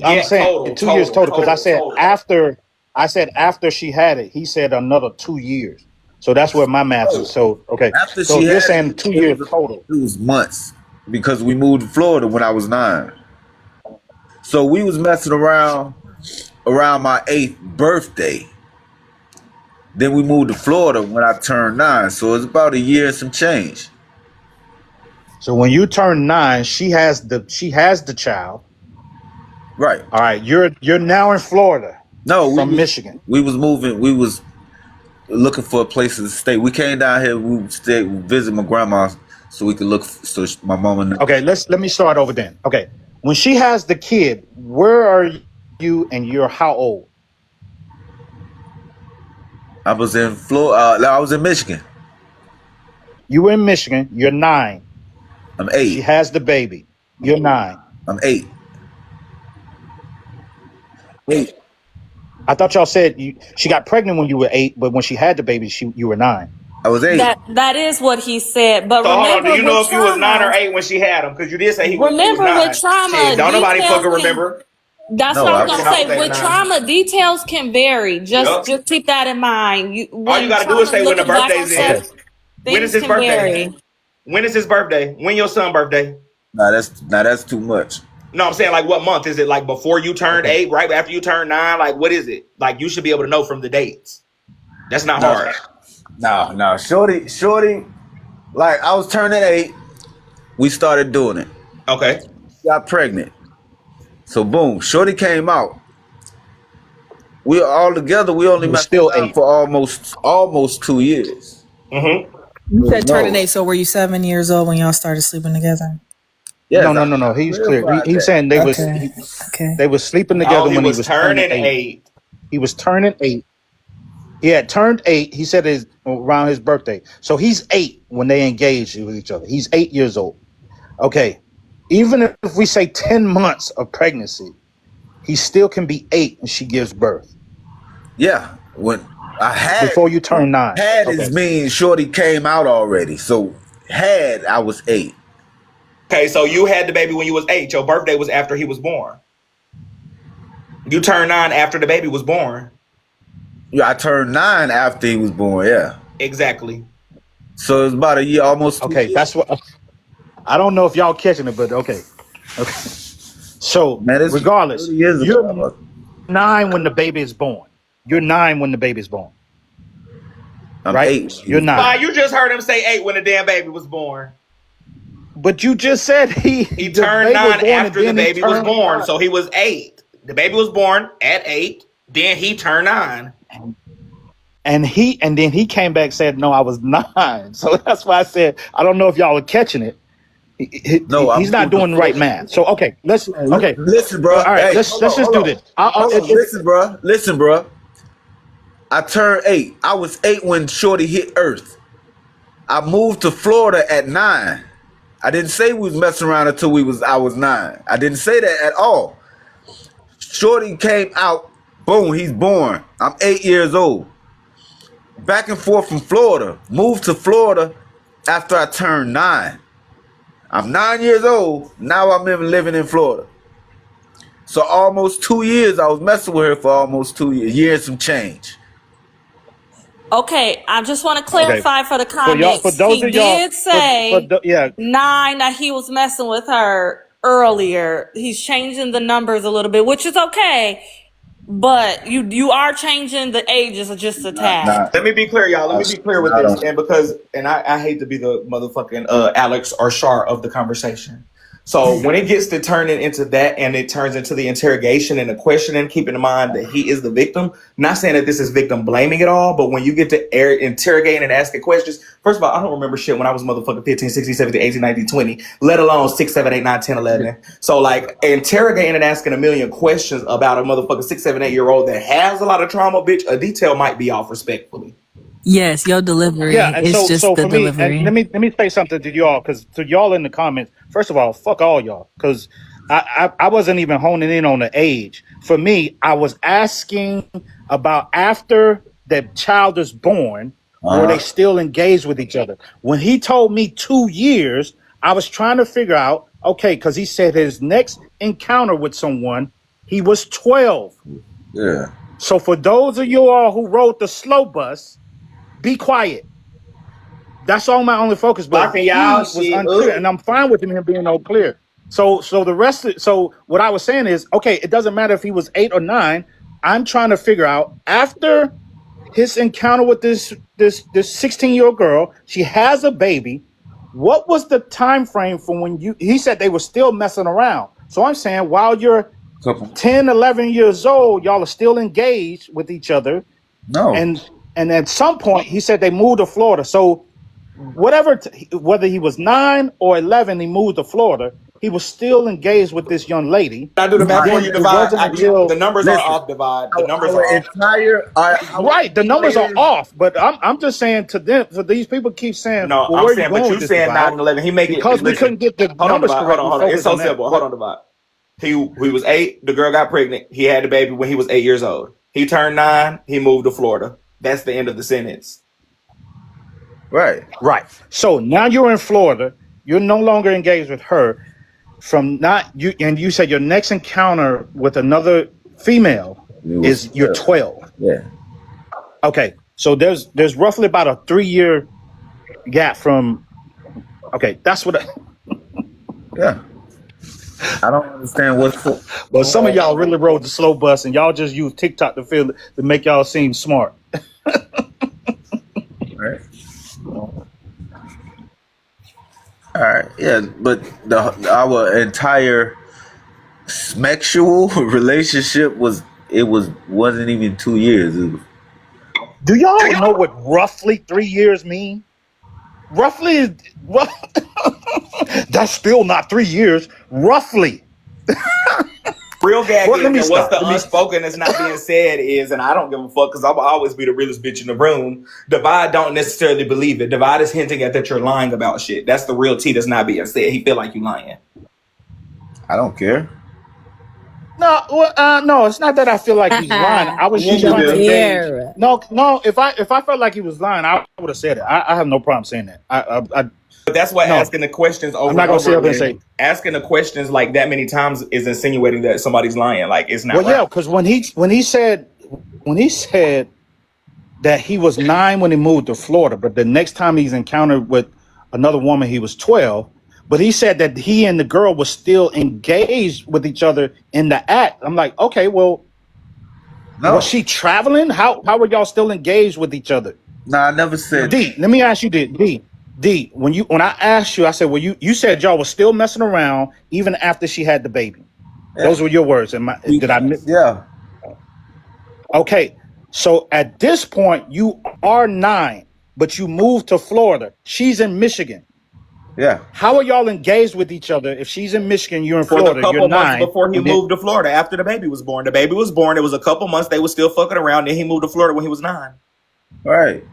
I'm saying 2 years total because I said after. I said after she had it. He said another 2 years. So that's where my math is. So okay. So you're saying 2 years total. It was months. because we moved to Florida when I was 9. So we was messing around my 8th birthday. Then we moved to Florida when I turned 9. So it's about a year and some change. So when you turn 9, she has the child. Right. All right, you're now in Florida. No, from Michigan. We was moving. We was looking for a place to stay. We came down here. We visit my grandma so we could look. So my mama. Okay, let me start over then. Okay, when she has the kid, where are you and you're how old? I was in Florida. I was in Michigan. You were in Michigan. You're 9. I'm 8. She has the baby. You're 9. I'm 8. 8. I thought y'all said she got pregnant when you were 8, but when she had the baby, you were 9. I was 8. That is what he said. But So hold on, remember, do you know with if you was 9 or trauma, 8 when she had him? Because you did say he was 9. remember with trauma, Shit, don't nobody details fucking can- remember. That's No, what I I was was gonna say. saying With 9. trauma, details can vary. Yup. Just keep that in mind. All you gotta do is say when the birthdays is. Okay. When is Things his can birthday? vary. When is his birthday? When your son's birthday? Nah, that's too much. No, I'm saying like what month is it? Like before you turned 8, right after you turned 9? Like what is it? Like you should be able to know from the dates. That's not hard. No. Shorty. Like I was turning 8. We started doing it. Okay. Got pregnant. So boom, Shorty came out. We were all together. We only You met still 8 for almost 2 years. Mm-hmm. You said turning No. 8, so were you 7 years old when y'all started sleeping together? Yes, No. He's clear. clarified He's that. saying they was Okay. Okay. they was sleeping together Oh, he when was he was turning turning 8. 8. He was turning 8. He had turned 8. He said it around his birthday. So he's 8 when they engaged with each other. He's 8 years old. Okay. Even if we say 10 months of pregnancy, he still can be 8 when she gives birth. Yeah, when I had Before you turn 9. had Okay. is mean Shorty came out already. So I was 8. Okay, so you had the baby when you was 8. Your birthday was after he was born. You turned 9 after the baby was born. Yeah, I turned 9 after he was born. Yeah, Exactly. so it's about a year, almost. 2 Okay, years. that's what I don't know if y'all catching it, but okay. So Man, it's regardless, 30 years you're ago. 9 when the baby is born. You're 9 when the baby is born. I'm Right? 8. You're 9. Why you just heard him say 8 when the damn baby was born. But you just said He the turned baby was 9 born after and the then he baby was turned born, 9. so he was 8. The baby was born at 8. Then he turned 9. And then he came back and said, "No, I was 9." So that's why I said I don't know if y'all are catching it. No, He's not doing the right math. So okay, Listen, bro. All right, Hey, let's just hold do on. this. Listen, bro. I turned 8. I was 8 when Shorty hit Earth. I moved to Florida at 9. I didn't say we was messing around until I was 9. I didn't say that at all. Shorty came out. Boom, he's born. I'm 8 years old. Back and forth from Florida. Moved to Florida after I turned 9. I'm 9 years old. Now I'm living in Florida. So almost 2 years. I was messing with her for almost 2 years. Years some change. Okay, I just want to clarify for the For y'all, comments. for those He of y'all, did say yeah, 9 that he was messing with her earlier. He's changing the numbers a little bit, which is okay. But you are changing the ages just a tad. Let me be clear, y'all. Let me be clear with this. And I hate to be the motherfucking Alex or Shar of the conversation. So when it gets to turning into that and it turns into the interrogation and the questioning, keeping in mind that he is the victim, not saying that this is victim blaming at all, but when you get to interrogating and asking questions, first of all, I don't remember shit when I was motherfucking 15, 16, 17, 18, 19, 20, let alone 6, 7, 8, 9, 10, 11. So like interrogating and asking a million questions about a motherfucking 6, 7, 8-year-old that has a lot of trauma, bitch, a detail might be off respectfully. Yes, your delivery. yeah. And It's just so the for me, delivery. and let me say something to y'all, because to y'all in the comments, first of all, fuck all y'all, because I wasn't even honing in on the age. For me, I was asking about after the child is born, were they still engaged with each other? When he told me 2 years, I was trying to figure out, okay, because he said his next encounter with someone, he was 12. Yeah. So for those of you all who rode the slow bus, be quiet. That's all my only focus. But Locking he y'all was shit unclear, up. and I'm fine with him being unclear. So what I was saying is, okay, it doesn't matter if he was 8 or 9. I'm trying to figure out after his encounter with this 16-year-old girl, she has a baby. What was the time frame from when he said they were still messing around? So I'm saying while you're Couple. 10, 11 years old, y'all are still engaged with each other. No. And at some point he said they moved to Florida. So whether he was 9 or 11, he moved to Florida. He was still engaged with this young lady. I do the math for Then you, it Divide. wasn't until The numbers Listen, are off, Divide. The numbers our are off. entire right, the numbers are off. But I'm just saying to them, for these people keep saying, No, well, I'm where are you saying, but going you with this, saying 9 Divide? and 11. He make it. Because we Listen, couldn't get the hold on, numbers Divide. correct. Hold on. It's so simple. Hold on, Divide. He was 8. The girl got pregnant. He had the baby when he was 8 years old. He turned 9. He moved to Florida. That's the end of the sentence. right. Right. So now you're in Florida. You're no longer engaged with her. You said your next encounter with another female is you're 12. Yeah. Okay. So there's roughly about a 3-year gap from. Okay, that's what. Yeah. I don't understand what's for. But some of y'all really rode the slow bus, and y'all just use TikTok to make y'all seem smart. Right. All right. Yeah, but our entire sexual relationship wasn't even 2 years. It was, Do y'all know what roughly 3 years mean? Roughly, that's still not 3 years. Roughly. Real gag Well, is, let me and what's stop. the unspoken that's not being said is, and I don't give a fuck because I'll always be the realest bitch in the room. Divide don't necessarily believe it. Divide is hinting at that you're lying about shit. That's the real tea that's not being said. He feel like you lying. I don't care. No, it's not that I feel like he's lying. I was just trying to Here. No. If I felt like he was lying, I would have said it. I have no problem saying that. But that's why No. asking the questions over I'm not and gonna over sit up and again, say. asking the questions like that many times is insinuating that somebody's lying. Like it's not Well, yeah, right. because when he said that he was 9 when he moved to Florida, but the next time he's encountered with another woman, he was 12. But he said that he and the girl were still engaged with each other in the act. I'm like, okay, well, No. was she traveling? How were y'all still engaged with each other? No, I never said. D, let me ask you, D, when I asked you, I said, well, you said y'all was still messing around even after she had the baby. Yeah. Those were your words. Did I? Yeah. Okay, so at this point, you are 9, but you moved to Florida. She's in Michigan. Yeah. How are y'all engaged with each other? If she's in Michigan, you're in For Florida. the couple You're months 9. before he moved to Florida, after the baby was born. The baby was born. It was a couple months they were still fucking around. Then he moved to Florida when he was 9. Right.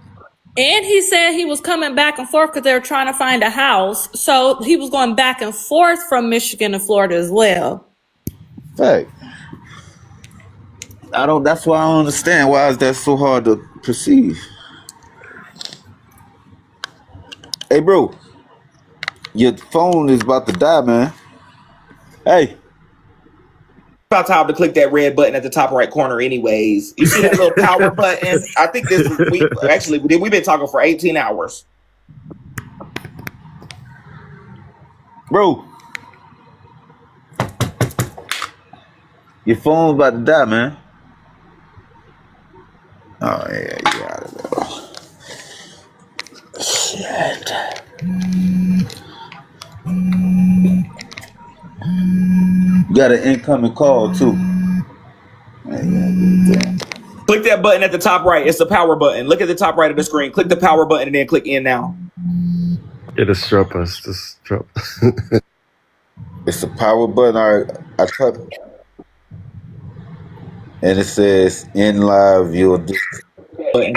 And he said he was coming back and forth because they were trying to find a house. So he was going back and forth from Michigan to Florida as well. Fact. That's why I don't understand. Why is that so hard to perceive? Hey, bro. Your phone is about to die, man. Hey. About time to click that red button at the top right corner anyways. You see that little power button? I think we've been talking for 18 hours. Bro. Your phone's about to die, man. Oh, yeah, you out of there. Shit. You got an incoming call, too. Click that button at the top right. It's the power button. Look at the top right of the screen. Click the power button and then click in now. Yeah, disrupt us. It's the power button. All right, I touch it. And it says in live, you'll do. Button.